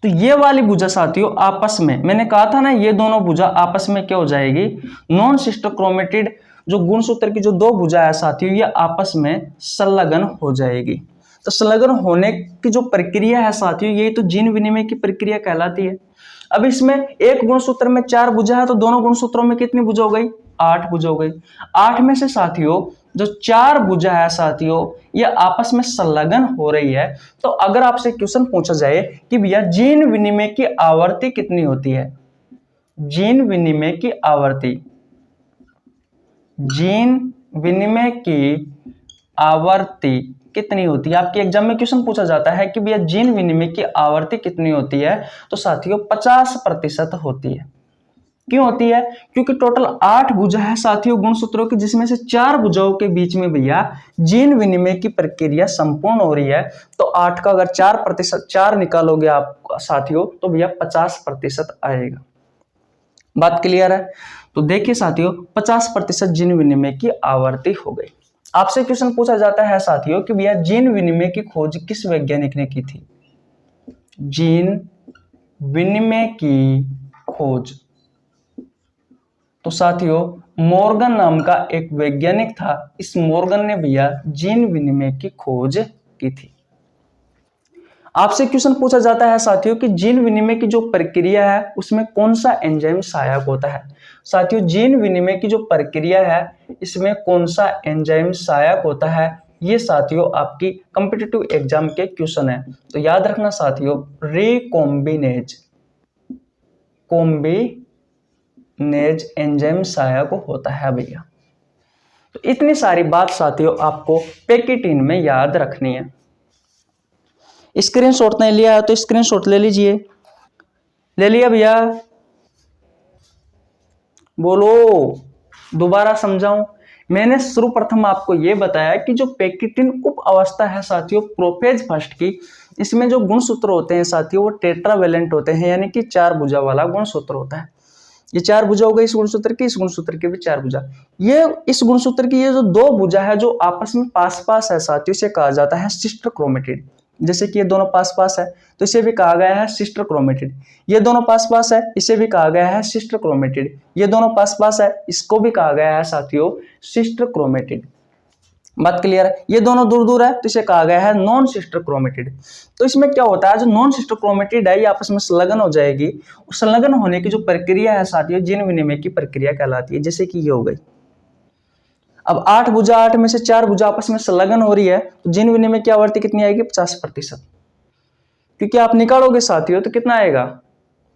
तो ये वाली भुजा साथियों आपस में, मैंने कहा था ना ये दोनों भुजा आपस में क्या हो जाएगी? नॉन सिस्टर क्रोमेटिड जो गुणसूत्र की जो 2 भुजा है साथियों, ये आपस में संलग्न हो जाएगी। तो संलग्न होने की जो प्रक्रिया है साथियों, ये तो जीन विनिमय की प्रक्रिया कहलाती है। अब इसमें एक गुणसूत्र में 4 भुजा है, तो दोनों गुणसूत्रों में कितनी भुजा हो गई? 8 भुजा हो गई। 8 में से साथियों जो 4 भुजा है साथियों, ये आपस में संलग्न हो रही है। तो अगर आपसे क्वेश्चन पूछा जाए कि भैया जीन विनिमय की आवृत्ति कितनी होती है? जीन विनिमय की आवृत्ति, जीन विनिमय की आवृत्ति कितनी होती है? आपके एग्जाम में क्वेश्चन पूछा जाता है कि भैया जीन विनिमय की आवृत्ति कितनी होती है? तो साथियों 50% होती है। क्यों होती है? क्योंकि टोटल 8 भुजा है साथियों गुणसूत्रों की, जिसमें से 4 भुजाओं के बीच में भैया जीन विनिमय की प्रक्रिया संपूर्ण हो रही है। तो 8 का अगर 4% 4 निकालोगे आप साथियों, तो भैया 50% आएगा। बात क्लियर है? तो देखिए साथियों 50% जीन विनिमय की आवृत्ति हो गई। आपसे क्वेश्चन पूछा जाता है साथियों कि भैया जीन विनिमय की खोज किस वैज्ञानिक ने की थी? जीन विनिमय की खोज तो साथियों मॉर्गन नाम का एक वैज्ञानिक था। इस मॉर्गन ने भैया जीन विनिमय की खोज की थी। आपसे क्वेश्चन पूछा जाता है साथियों कि जीन विनिमय की जो प्रक्रिया है उसमें कौन सा एंजाइम सहायक होता है? साथियों जीन विनिमय की जो प्रक्रिया है इसमें कौन सा एंजाइम सहायक होता है? ये साथियों आपकी कॉम्पिटिटिव एग्जाम के क्वेश्चन है। तो याद रखना साथियों, रिकॉम्बिनेज एंजाइम सहायक होता है भैया। तो इतनी सारी बात साथियों आपको पेकिटीन में याद रखनी है। स्क्रीनशॉट नहीं लिया है तो स्क्रीनशॉट ले लीजिए। ले लिया भैया? बोलो, दोबारा समझाऊं? मैंने सर्वप्रथम आपको यह बताया कि जो पेकिटीन उप अवस्था है साथियों प्रोफेज फर्स्ट की, इसमें जो गुणसूत्र होते हैं साथियों वो टेट्रावेलेंट होते हैं, यानी कि 4 भुजा वाला गुणसूत्र होता है। ये 4 भुजा हो गई इस गुणसूत्र की भी 4 भुजा। ये इस गुणसूत्र की ये जो 2 भुजा है जो आपस में पास पास है साथियों, इसे कहा जाता है सिस्टर क्रोमेटिड। जैसे कि ये दोनों पास पास है तो इसे भी कहा गया है सिस्टर क्रोमेटिड। ये दोनों पास पास है, इसे भी कहा गया है सिस्टर क्रोमेटिड। ये दोनों पास पास है, इसको भी कहा गया है साथियों सिस्टर क्रोमेटिड। बात क्लियर है? ये दोनों दूर दूर है तो इसे कहा गया है नॉन सिस्टर क्रोमेटिड। तो इसमें क्या होता है, जो नॉन सिस्टर क्रोमेटिड है ये आपस में संलग्न हो जाएगी। संलग्न होने की जो प्रक्रिया है साथियों जिन विनिमय की प्रक्रिया कहलाती है। जैसे कि ये हो गई, अब 8 भुजा, 8 में से 4 भुजा आपस में संलग्न हो रही है तो जिन विनिमय की आवृत्ति कितनी आएगी? 50%। क्योंकि आप निकालोगे साथियों तो कितना आएगा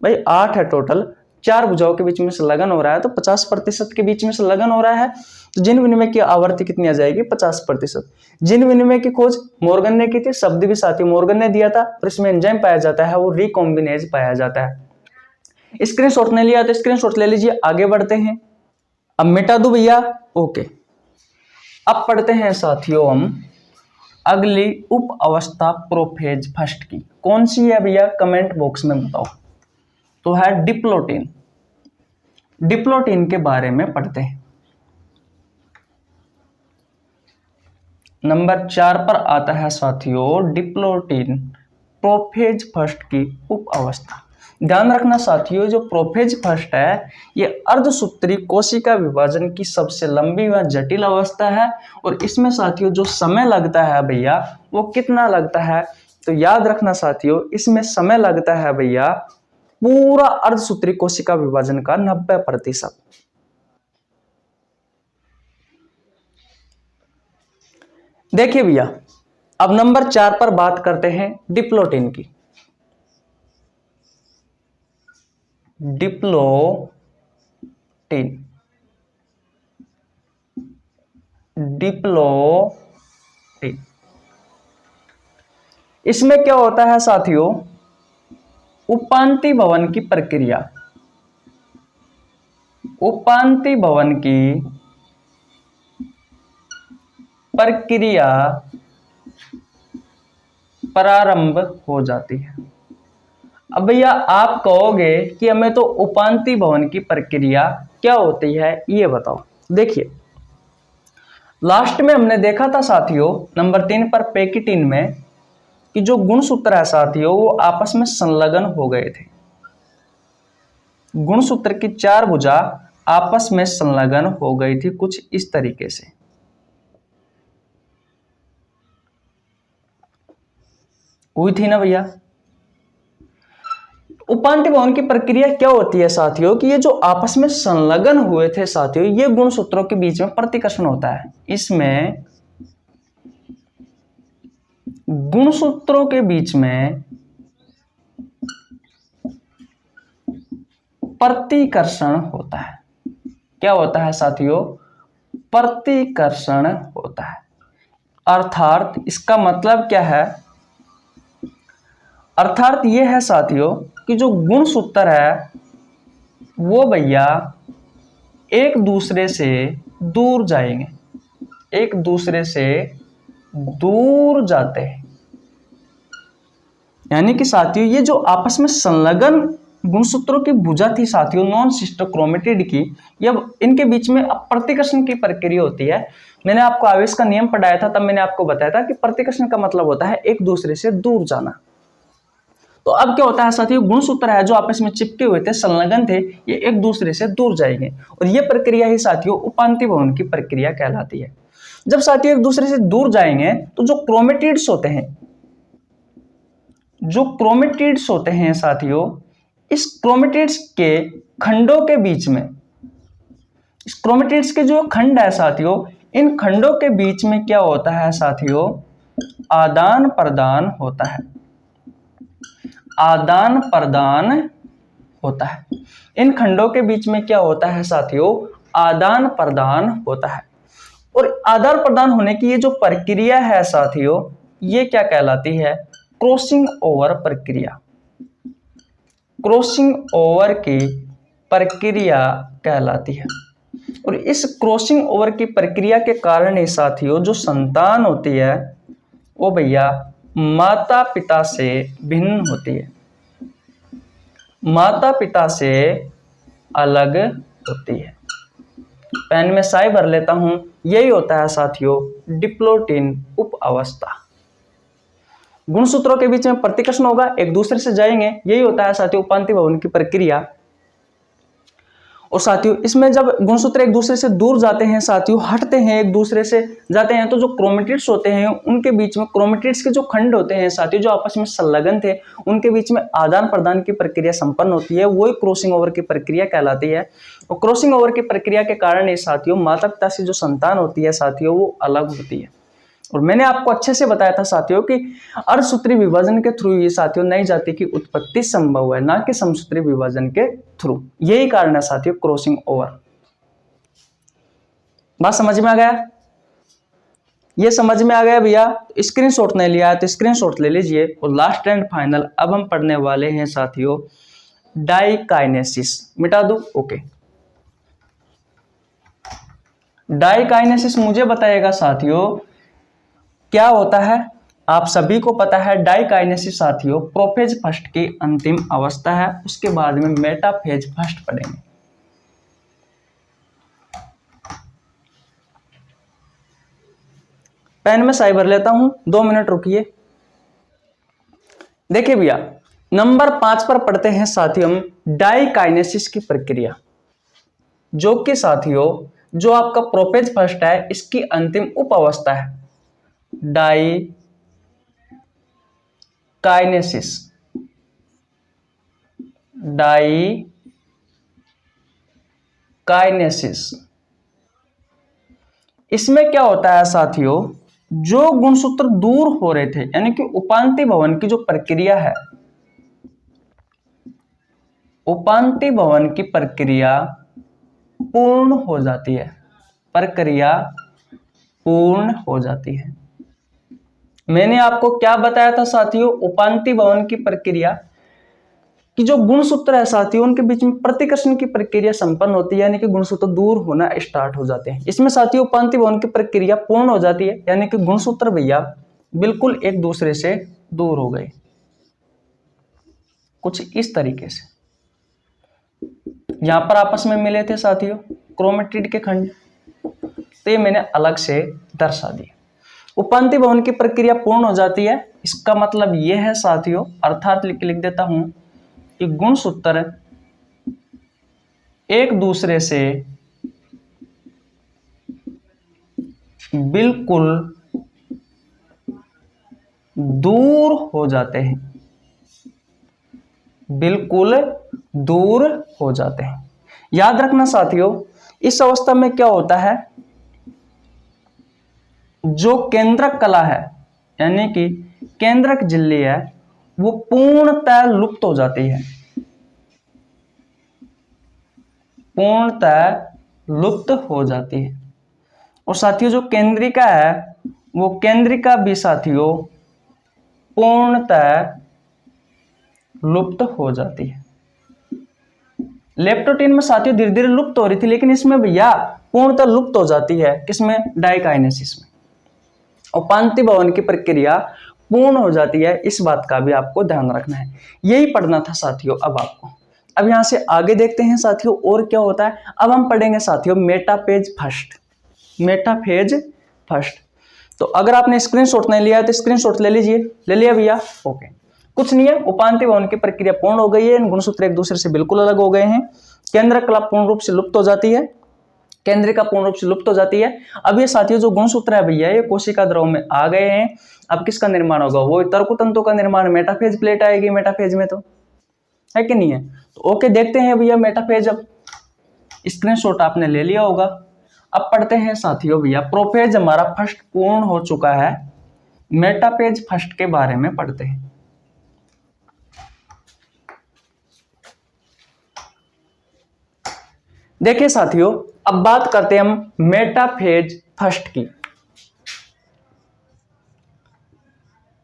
भाई? 8 है टोटल, 4 भुजाओं के बीच में संलग्न हो रहा है तो 50% के बीच में संलग्न हो रहा है तो जिन विनिमय की आवृत्ति कितनी आ जाएगी? 50%। जिन विनिमय की खोज मॉर्गन ने की थी, शब्द भी साथियों मॉर्गन ने दिया था, और इसमें एंजाइम पाया जाता है वो रिकॉम्बिनेज पाया जाता है। स्क्रीनशॉट नहीं लिया तो स्क्रीनशॉट ले लीजिए। आगे बढ़ते हैं, अब मिटा दूं भैया? ओके। अब पढ़ते हैं साथियों हम अगली उप अवस्था प्रोफेज फर्स्ट की। कौन सी है भैया? कमेंट बॉक्स में बताओ। तो है डिप्लोटीन। डिप्लोटीन के बारे में पढ़ते हैं। नंबर 4 पर आता है साथियों डिप्लोटीन, प्रोफेज फर्स्ट की उप अवस्था। ध्यान रखना साथियों, जो प्रोफेज फर्स्ट है ये अर्धसूत्री कोशिका विभाजन की सबसे लंबी व जटिल अवस्था है, और इसमें साथियों जो समय लगता है भैया वो कितना लगता है? तो याद रखना साथियों, इसमें समय लगता है भैया पूरा अर्धसूत्री कोशिका विभाजन का 90%। देखिए भैया, अब नंबर 4 पर बात करते हैं डिप्लोटीन की। डिप्लोटीन इसमें क्या होता है साथियों? उपांति भवन की प्रक्रिया, उपांति भवन की प्रक्रिया प्रारंभ हो जाती है। अब भैया आप कहोगे कि हमें तो उपांति भवन की प्रक्रिया क्या होती है ये बताओ। देखिए, लास्ट में हमने देखा था साथियों नंबर 3 पर पेकिटीन में कि जो गुणसूत्र है साथियों वो आपस में संलग्न हो गए थे। गुणसूत्र की 4 भुजा आपस में संलग्न हो गई थी कुछ इस तरीके से। हुई थी ना भैया? उपांति भवन की प्रक्रिया क्या होती है साथियों कि ये जो आपस में संलग्न हुए थे साथियों, ये गुणसूत्रों के बीच में प्रतिकर्षण होता है। इसमें गुणसूत्रों के बीच में प्रतिकर्षण होता है। क्या होता है साथियों? प्रतिकर्षण होता है। अर्थात इसका मतलब क्या है? अर्थात यह है साथियों कि जो गुणसूत्र है वो भैया एक दूसरे से दूर जाएंगे, एक दूसरे से दूर जाते हैं। यानी कि साथियों ये जो आपस में संलग्न गुणसूत्रों की भुजा थी साथियों नॉन सिस्टर क्रोमेटिड की, जब इनके बीच में प्रतिकर्षण की प्रक्रिया होती है। मैंने आपको आवेश का नियम पढ़ाया था, तब मैंने आपको बताया था कि प्रतिकर्षण का मतलब होता है एक दूसरे से दूर जाना। तो अब क्या होता है साथियों, गुणसूत्र है जो आपस में चिपके हुए थे, संलग्न थे, ये एक दूसरे से दूर जाएंगे, और ये प्रक्रिया ही साथियों उपांति भवन की प्रक्रिया कहलाती है। जब साथियों एक दूसरे से दूर जाएंगे तो जो क्रोमेटिड्स होते हैं, जो क्रोमेटिड्स होते हैं साथियों, इस क्रोमेटिड्स के खंडों के बीच में, इस क्रोमेटिड्स के जो खंड है साथियों, इन खंडों के बीच में क्या होता है साथियों, आदान प्रदान होता है, आदान प्रदान होता है। इन खंडों के बीच में क्या होता है साथियों, आदान प्रदान होता है। और आदान प्रदान होने की ये जो प्रक्रिया है साथियों, ये क्या कहलाती है, क्रॉसिंग ओवर प्रक्रिया, क्रॉसिंग ओवर की प्रक्रिया कहलाती है। और इस क्रॉसिंग ओवर की प्रक्रिया के कारण ही साथियों जो संतान होती है वो भैया माता पिता से भिन्न होती है, माता पिता से अलग होती है। पेन में साई भर लेता हूं, यही होता है साथियों डिप्लोटिन उप अवस्था। गुणसूत्रों के बीच में प्रतिकर्षण होगा, एक दूसरे से जाएंगे, यही होता है साथियों उपांति भवन की प्रक्रिया। और साथियों इसमें जब गुणसूत्र एक दूसरे से दूर जाते हैं साथियों, हटते हैं एक दूसरे से जाते हैं, तो जो क्रोमेटिड्स होते हैं उनके बीच में, क्रोमेटिड्स के जो खंड होते हैं साथियों जो आपस में संलग्न थे, उनके बीच में आदान प्रदान की प्रक्रिया संपन्न होती है, वही क्रॉसिंग ओवर की प्रक्रिया कहलाती है। और क्रॉसिंग ओवर की प्रक्रिया के कारण ये साथियों माता पिता से जो संतान होती है साथियों वो अलग होती है। और मैंने आपको अच्छे से बताया था साथियों कि अर्धसूत्री विभाजन के थ्रू ये साथियों नई जाति की उत्पत्ति संभव है, ना कि समसूत्री विभाजन के थ्रू। यही कारण है साथियों क्रॉसिंग ओवर। बात समझ में आ गया, ये समझ में आ गया भैया? स्क्रीनशॉट नहीं लिया है तो स्क्रीनशॉट ले लीजिए। और लास्ट एंड फाइनल अब हम पढ़ने वाले हैं साथियों डाइकाइनेसिस। मिटा दो, ओके। डाइकाइनेसिस मुझे बताइएगा साथियों क्या होता है। आप सभी को पता है डाइकाइनेसिस साथियों प्रोफेज फर्स्ट की अंतिम अवस्था है, उसके बाद में मेटाफेज फर्स्ट पढ़ेंगे। पेन में साई भर लेता हूं, 2 मिनट रुकिए। देखिए भैया नंबर 5 पर पढ़ते हैं साथियों हम डाइकाइनेसिस की प्रक्रिया, जो कि साथियों जो आपका प्रोफेज फर्स्ट है इसकी अंतिम उप अवस्था है डाइकाइनेसिस। डाइकाइनेसिस इसमें क्या होता है साथियों, जो गुणसूत्र दूर हो रहे थे यानी कि उपांति भवन की जो प्रक्रिया है, उपांति भवन की प्रक्रिया पूर्ण हो जाती है, प्रक्रिया पूर्ण हो जाती है। मैंने आपको क्या बताया था साथियों, उपांति भवन की प्रक्रिया कि जो गुणसूत्र है साथियों उनके बीच में प्रतिकर्षण की प्रक्रिया संपन्न होती है, यानी कि गुणसूत्र दूर होना स्टार्ट हो जाते हैं। इसमें साथियों उपांति भवन की प्रक्रिया पूर्ण हो जाती है, यानी कि गुणसूत्र भैया बिल्कुल एक दूसरे से दूर हो गए, कुछ इस तरीके से। यहां पर आपस में मिले थे साथियों क्रोमेटिड के खंड, तो ये मैंने अलग से दर्शा दिया। उपांति भवन की प्रक्रिया पूर्ण हो जाती है, इसका मतलब यह है साथियों, अर्थात लिख देता हूं कि गुणसूत्र एक दूसरे से बिल्कुल दूर हो जाते हैं, बिल्कुल दूर हो जाते हैं। याद रखना साथियों इस अवस्था में क्या होता है, जो केंद्रक कला है यानी कि केंद्रक झिल्ली है वो पूर्णतः लुप्त हो जाती है, पूर्णतः लुप्त हो जाती है। और साथियों जो केंद्रिका है वो केंद्रिका भी साथियों पूर्णतः लुप्त हो जाती है। लेप्टोटीन में साथियों धीरे धीरे लुप्त हो रही थी, लेकिन इसमें भैया पूर्णतः लुप्त हो जाती है, किसमें, डाइकाइनेसिस में। उपांति भवन की प्रक्रिया पूर्ण हो जाती है, इस बात का भी आपको ध्यान रखना है। यही पढ़ना था साथियों अब आपको। अब यहां से आगे देखते हैं साथियों और क्या होता है। अब हम पढ़ेंगे साथियों मेटाफेज फर्स्ट, मेटाफेज फर्स्ट। तो अगर आपने स्क्रीनशॉट नहीं लिया है तो स्क्रीनशॉट ले लीजिए। ले लिया भैया, ओके। कुछ नहीं है, उपांति भवन की प्रक्रिया पूर्ण हो गई है, इन गुणसूत्र एक दूसरे से बिल्कुल अलग हो गए हैं, केंद्रक कला पूर्ण रूप से लुप्त हो जाती है, केंद्रिका पूर्ण रूप से लुप्त हो जाती है। अब ये साथियों जो गुणसूत्र है भैया ये कोशिका द्रव में आ गए हैं। अब किसका निर्माण होगा, वो तर्कतंतु का निर्माण, मेटाफेज प्लेट आएगी मेटाफेज में, तो है कि नहीं है। तो ओके देखते हैं भैया मेटाफेज। अब स्क्रीनशॉट आपने ले लिया होगा। अब पढ़ते हैं साथियों भैया, प्रोफेज हमारा फर्स्ट पूर्ण हो चुका है, मेटाफेज फर्स्ट के बारे में पढ़ते हैं। देखिए साथियों, अब बात करते हैं हम मेटाफेज फर्स्ट की।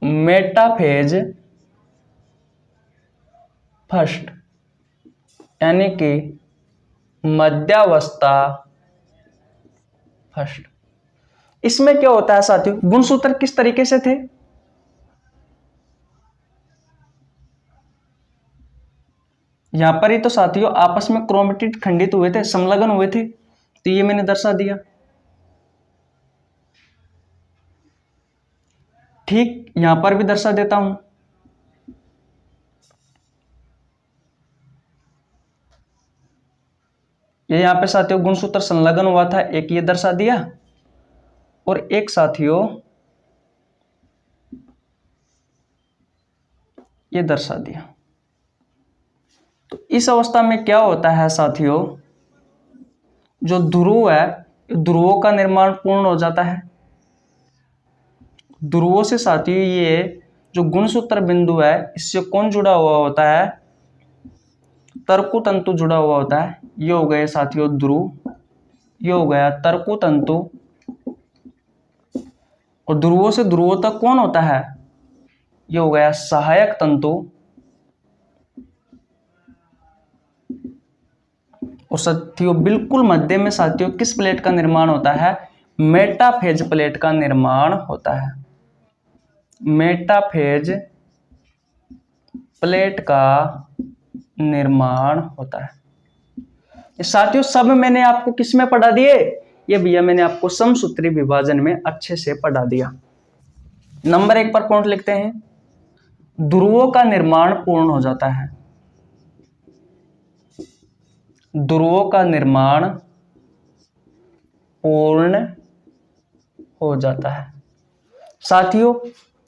मेटाफेज फर्स्ट यानी कि मध्यावस्था फर्स्ट। इसमें क्या होता है साथियों, गुणसूत्र किस तरीके से थे, यहां पर ही तो साथियों आपस में क्रोमेटिड खंडित हुए थे, संलग्न हुए थे, तो ये मैंने दर्शा दिया। ठीक यहां पर भी दर्शा देता हूं। ये यहां पे साथियों गुणसूत्र संलग्न हुआ था, एक ये दर्शा दिया और एक साथियों ये दर्शा दिया। तो इस अवस्था में क्या होता है साथियों, जो ध्रुव है, ध्रुवों का निर्माण पूर्ण हो जाता है। ध्रुवों से साथियों ये जो गुणसूत्र बिंदु है, इससे कौन जुड़ा हुआ होता है, तरकु तंतु जुड़ा हुआ होता है। ये हो गए साथियों ध्रुव, ये हो गया तरकु तंतु, और ध्रुवों से ध्रुवों तक कौन होता है, ये हो गया सहायक तंतु, और साथियों बिल्कुल मध्य में साथियों किस प्लेट का निर्माण होता है, मेटाफेज प्लेट का निर्माण होता है। मेटाफेज प्लेट का निर्माण होता है। साथियों सब मैंने आपको किस में पढ़ा दिए, ये भैया मैंने आपको समसूत्री विभाजन में अच्छे से पढ़ा दिया। नंबर 1 पर पॉइंट लिखते हैं, ध्रुवों का निर्माण पूर्ण हो जाता है। ध्रुवों का निर्माण पूर्ण हो जाता है। साथियों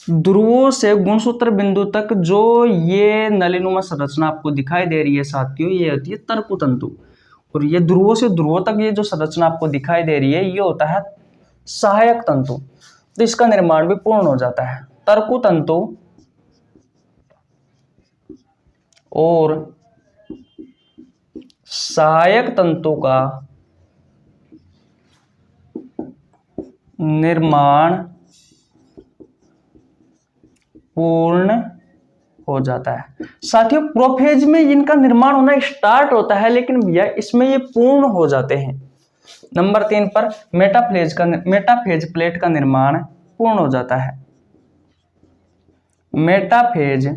ध्रुवों से गुणसूत्र बिंदु तक जो ये नलीनुमा संरचना आपको दिखाई दे रही है साथियों, ये होती है तरकु तंतु, और ये ध्रुवों से ध्रुवों तक ये जो संरचना आपको दिखाई दे रही है, ये होता है सहायक तंतु। तो इसका निर्माण भी पूर्ण हो जाता है। तरकु तंतु और सहायक तंतु का निर्माण पूर्ण हो जाता है। साथियों प्रोफेज में इनका निर्माण होना स्टार्ट होता है, लेकिन भैया इसमें ये पूर्ण हो जाते हैं। नंबर 3 पर मेटाफेज प्लेट का निर्माण पूर्ण हो जाता है। मेटाफेज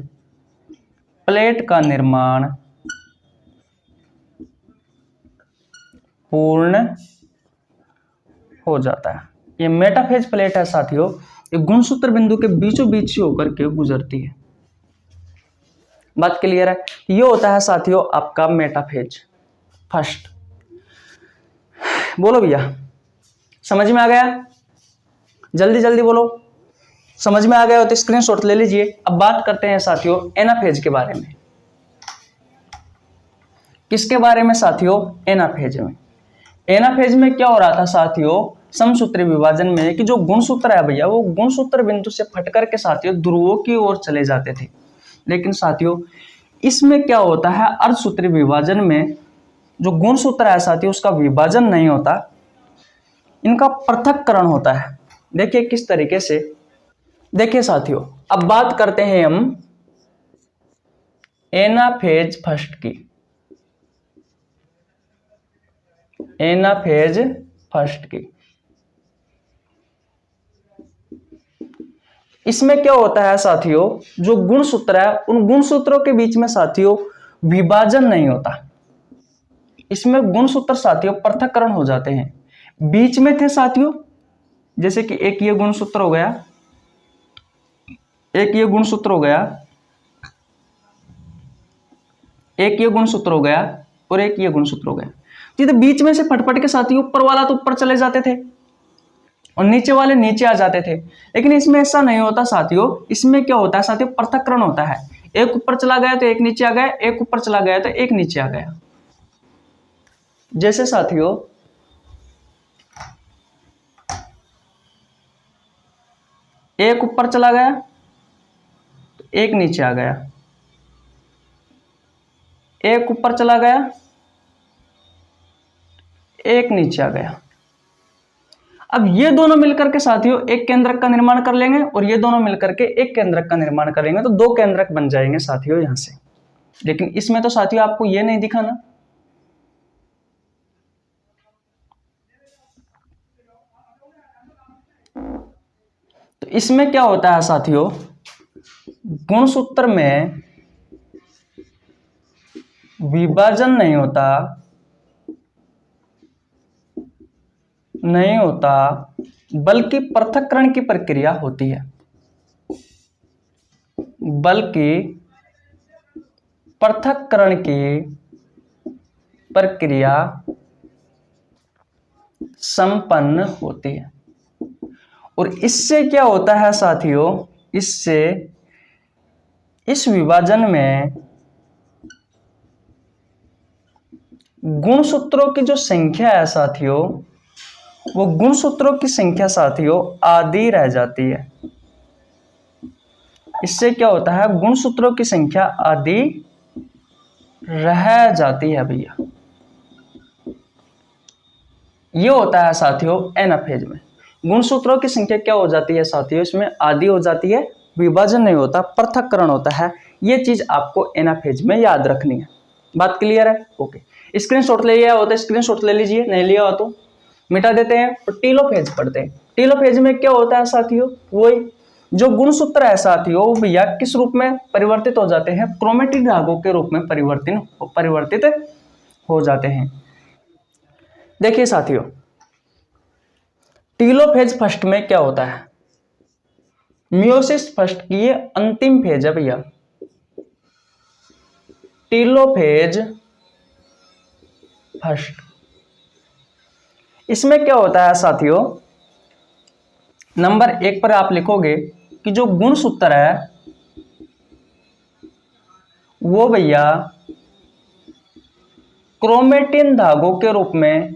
प्लेट का निर्माण पूर्ण हो जाता है। ये मेटाफेज प्लेट है साथियों, ये गुणसूत्र बिंदु के बीचों बीच से होकर के गुजरती है। बात क्लियर है। ये होता है साथियों आपका मेटाफेज फर्स्ट। बोलो भैया समझ में आ गया, जल्दी जल्दी बोलो। समझ में आ गया हो तो स्क्रीनशॉट ले लीजिए। अब बात करते हैं साथियों एनाफेज के बारे में। किसके बारे में साथियों, एनाफेज में। एनाफेज में क्या हो रहा था साथियों, समसूत्री विभाजन में कि जो गुणसूत्र है भैया, वो गुणसूत्र बिंदु से फटकर के साथियों ध्रुवों की ओर चले जाते थे। लेकिन साथियों इसमें क्या होता है, अर्धसूत्री विभाजन में जो गुणसूत्र है साथियों उसका विभाजन नहीं होता, इनका पृथक्करण होता है। देखिए किस तरीके से, देखिए साथियों अब बात करते हैं हम एनाफेज फर्स्ट की। एनाफेज फर्स्ट की, इसमें क्या होता है साथियों, जो गुणसूत्र है उन गुणसूत्रों के बीच में साथियों विभाजन नहीं होता। इसमें गुणसूत्र साथियों पृथक्करण हो जाते हैं। बीच में थे साथियों, जैसे कि एक ये गुणसूत्र हो गया, एक ये गुणसूत्र हो गया, एक ये गुणसूत्र हो गया और एक ये गुणसूत्र हो गया। तो बीच में से फटफट के साथियों ऊपर वाला तो ऊपर चले जाते थे और नीचे वाले नीचे आ जाते थे। लेकिन इसमें ऐसा नहीं होता साथियों। इसमें क्या होता है साथियों, पृथक्करण होता है। एक ऊपर चला गया तो एक नीचे आ गया, एक ऊपर चला गया तो एक नीचे आ गया। जैसे साथियों एक ऊपर चला गया तो एक नीचे आ गया, एक ऊपर चला गया, एक नीचे आ गया। अब ये दोनों मिलकर के साथियों एक केंद्रक का निर्माण कर लेंगे और ये दोनों मिलकर के एक केंद्रक का निर्माण करेंगे, तो दो केंद्रक बन जाएंगे साथियों यहां से। लेकिन इसमें तो साथियों आपको ये नहीं दिखा ना, तो इसमें क्या होता है साथियों, गुणसूत्र में विभाजन नहीं होता बल्कि पृथक्करण की प्रक्रिया होती है, बल्कि पृथक्करण की प्रक्रिया संपन्न होती है। और इससे क्या होता है साथियों, इससे इस विभाजन में गुणसूत्रों की जो संख्या है साथियों, वो गुणसूत्रों की संख्या साथियों आधी रह जाती है। इससे क्या होता है, गुणसूत्रों की संख्या आधी रह जाती है भैया। ये होता है साथियों एनाफेज में, गुणसूत्रों की संख्या क्या हो जाती है साथियों, इसमें आधी हो जाती है, विभाजन नहीं होता, पृथक्करण होता है। ये चीज आपको एनाफेज में याद रखनी है। बात क्लियर है? ओके, स्क्रीनशॉट ले लिया हो तो स्क्रीनशॉट ले लीजिए, नहीं लिया हो तो मिटा देते हैं और टीलोफेज पढ़ते हैं। टीलोफेज में क्या होता है साथियों, वही जो गुणसूत्र है साथियों वो भैया किस रूप में परिवर्तित हो जाते हैं, क्रोमेटिक धागों के रूप में परिवर्तित हो जाते हैं। देखिए साथियों, टीलोफेज फर्स्ट में क्या होता है, मियोसिस फर्स्ट की ये अंतिम फेज है भैया। टीलोफेज फर्स्ट, इसमें क्या होता है साथियों, नंबर 1 पर आप लिखोगे कि जो गुणसूत्र है वो भैया क्रोमेटिन धागों के रूप में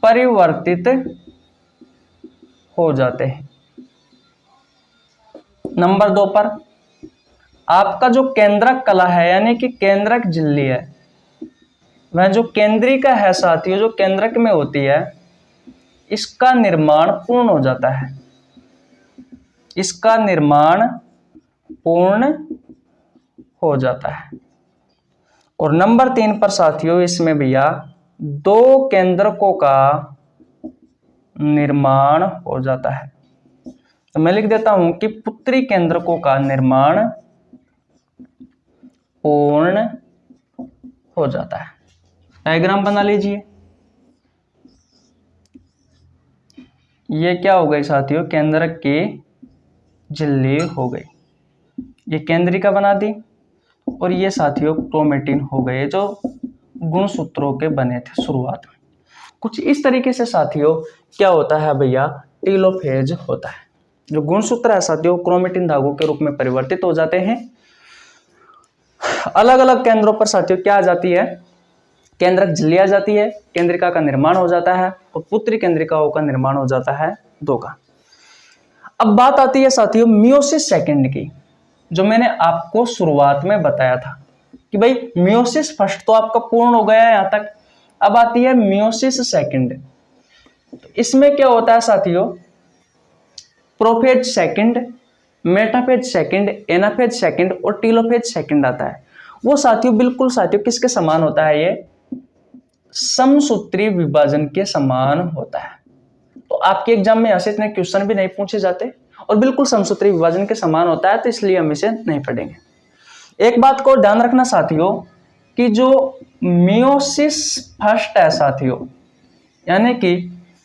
परिवर्तित हो जाते हैं। नंबर 2 पर आपका जो केंद्रक कला है यानी कि केंद्रक झिल्ली है, वह जो केंद्रिका है साथियों, जो केंद्रक में होती है, इसका निर्माण पूर्ण हो जाता है। इसका निर्माण पूर्ण हो जाता है। और नंबर 3 पर साथियों इसमें भैया दो केंद्रकों का निर्माण हो जाता है। तो मैं लिख देता हूं कि पुत्री केंद्रकों का निर्माण पूर्ण हो जाता है। डायग्राम बना लीजिए। ये क्या हो गई साथियों, केंद्रक की झिल्ली हो गई, ये केंद्रिका बना दी, और ये साथियों क्रोमेटिन हो गए जो गुणसूत्रों के बने थे शुरुआत में। कुछ इस तरीके से साथियों क्या होता है भैया, टीलोफेज होता है। जो गुणसूत्र है साथियों क्रोमेटिन धागों के रूप में परिवर्तित हो जाते हैं। अलग अलग केंद्रों पर साथियों क्या आ जाती है, केंद्रक झिल्ली आ जाती है, केंद्रिका का निर्माण हो जाता है और पुत्री केंद्रिकाओं का निर्माण हो जाता है दो का। अब बात आती है साथियों मियोसिस सेकंड की, जो मैंने आपको शुरुआत में बताया था कि भाई मियोसिस फर्स्ट तो आपका पूर्ण हो गया है यहां तक। अब आती है मियोसिस सेकंड। तो इसमें क्या होता है साथियों, prophase second, metaphase second, anaphase second और टीलोफेज सेकंड आता है। वो साथियों बिल्कुल साथियों किसके समान होता है, ये समसूत्री विभाजन के समान होता है। तो आपके एग्जाम में ऐसे इतने क्वेश्चन भी नहीं पूछे जाते और बिल्कुल समसूत्री विभाजन के समान होता है, तो इसलिए हम इसे नहीं पढ़ेंगे। एक बात को ध्यान रखना साथियों कि जो मियोसिस फर्स्ट है साथियों, यानी कि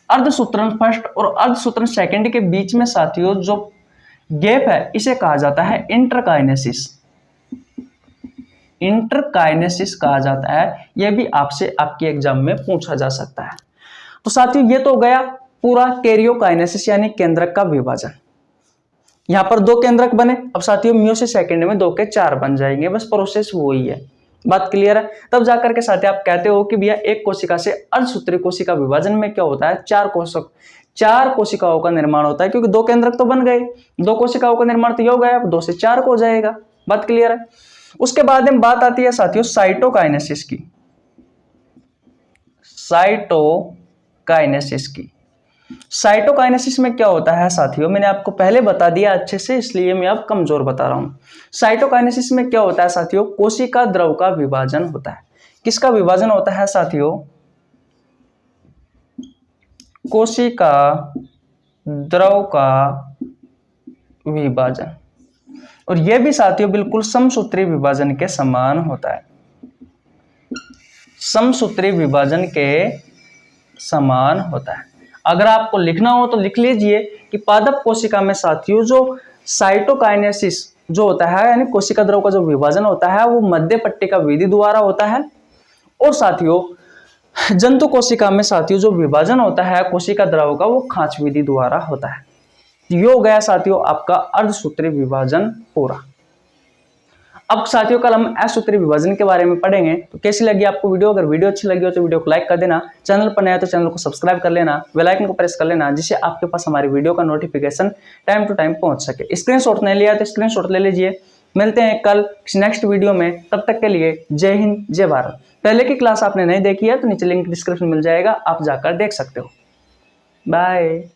अर्धसूत्रण फर्स्ट और अर्धसूत्रण सेकंड के बीच में साथियों जो गैप है इसे कहा जाता है इंटरकाइनेसिस। इंटरकाइनेसिस कहा जाता है। यह भी आपसे आपके एग्जाम में पूछा जा सकता है। तो साथियों ये तो गया पूरा कैरियोकाइनेसिस यानी केंद्रक का विभाजन। यहां पर दो केंद्रक बने। अब साथियों मियोसिस सेकंड में 2 के 4 बन जाएंगे, बस प्रोसेस वही है। बात क्लियर है? तब जाकर के साथ आप कहते हो कि भैया एक कोशिका से अर्धसूत्री कोशिका विभाजन में क्या होता है, चार कोशिकाओं का निर्माण होता है, क्योंकि दो केंद्रक तो बन गए, दो कोशिकाओं का निर्माण तो ये हो गया, अब 2 से 4 को हो जाएगा। बात क्लियर है? उसके बाद में बात आती है साथियों साइटोकाइनेसिस की। साइटोकाइनेसिस में क्या होता है साथियों, मैंने आपको पहले बता दिया अच्छे से, इसलिए मैं अब कमजोर बता रहा हूं। साइटोकाइनेसिस में क्या होता है साथियों, कोशिका द्रव का विभाजन होता है। किसका विभाजन होता है साथियों? कोशिका द्रव का विभाजन। और यह भी साथियों बिल्कुल समसूत्री विभाजन के समान होता है, समसूत्री विभाजन के समान होता है। अगर आपको लिखना हो तो लिख लीजिए कि पादप कोशिका में साथियों जो साइटोकाइनेसिस जो होता है, यानी कोशिका द्रव का जो विभाजन होता है, वो मध्य पट्टिका विधि द्वारा होता है। और साथियों जंतु कोशिका में साथियों जो विभाजन होता है कोशिका द्रव का, वो खांच विधि द्वारा होता है। ये हो गया साथियों आपका अर्धसूत्री विभाजन पूरा। अब साथियों कल हम असूत्री विभाजन के बारे में पढ़ेंगे। तो कैसी लगी आपको वीडियो? अगर वीडियो अच्छी लगी हो तो वीडियो को लाइक कर देना, चैनल पर नया तो चैनल को सब्सक्राइब कर लेना, बेल आइकन को प्रेस कर लेना, जिससे आपके पास हमारी वीडियो का नोटिफिकेशन टाइम टू टाइम पहुंच सके। स्क्रीनशॉट नहीं लिया तो स्क्रीनशॉट ले लीजिए। मिलते हैं कल नेक्स्ट वीडियो में, तब तक के लिए जय हिंद जय भारत। पहले की क्लास आपने नहीं देखी है तो नीचे लिंक डिस्क्रिप्शन मिल जाएगा, आप जाकर देख सकते हो। बाय।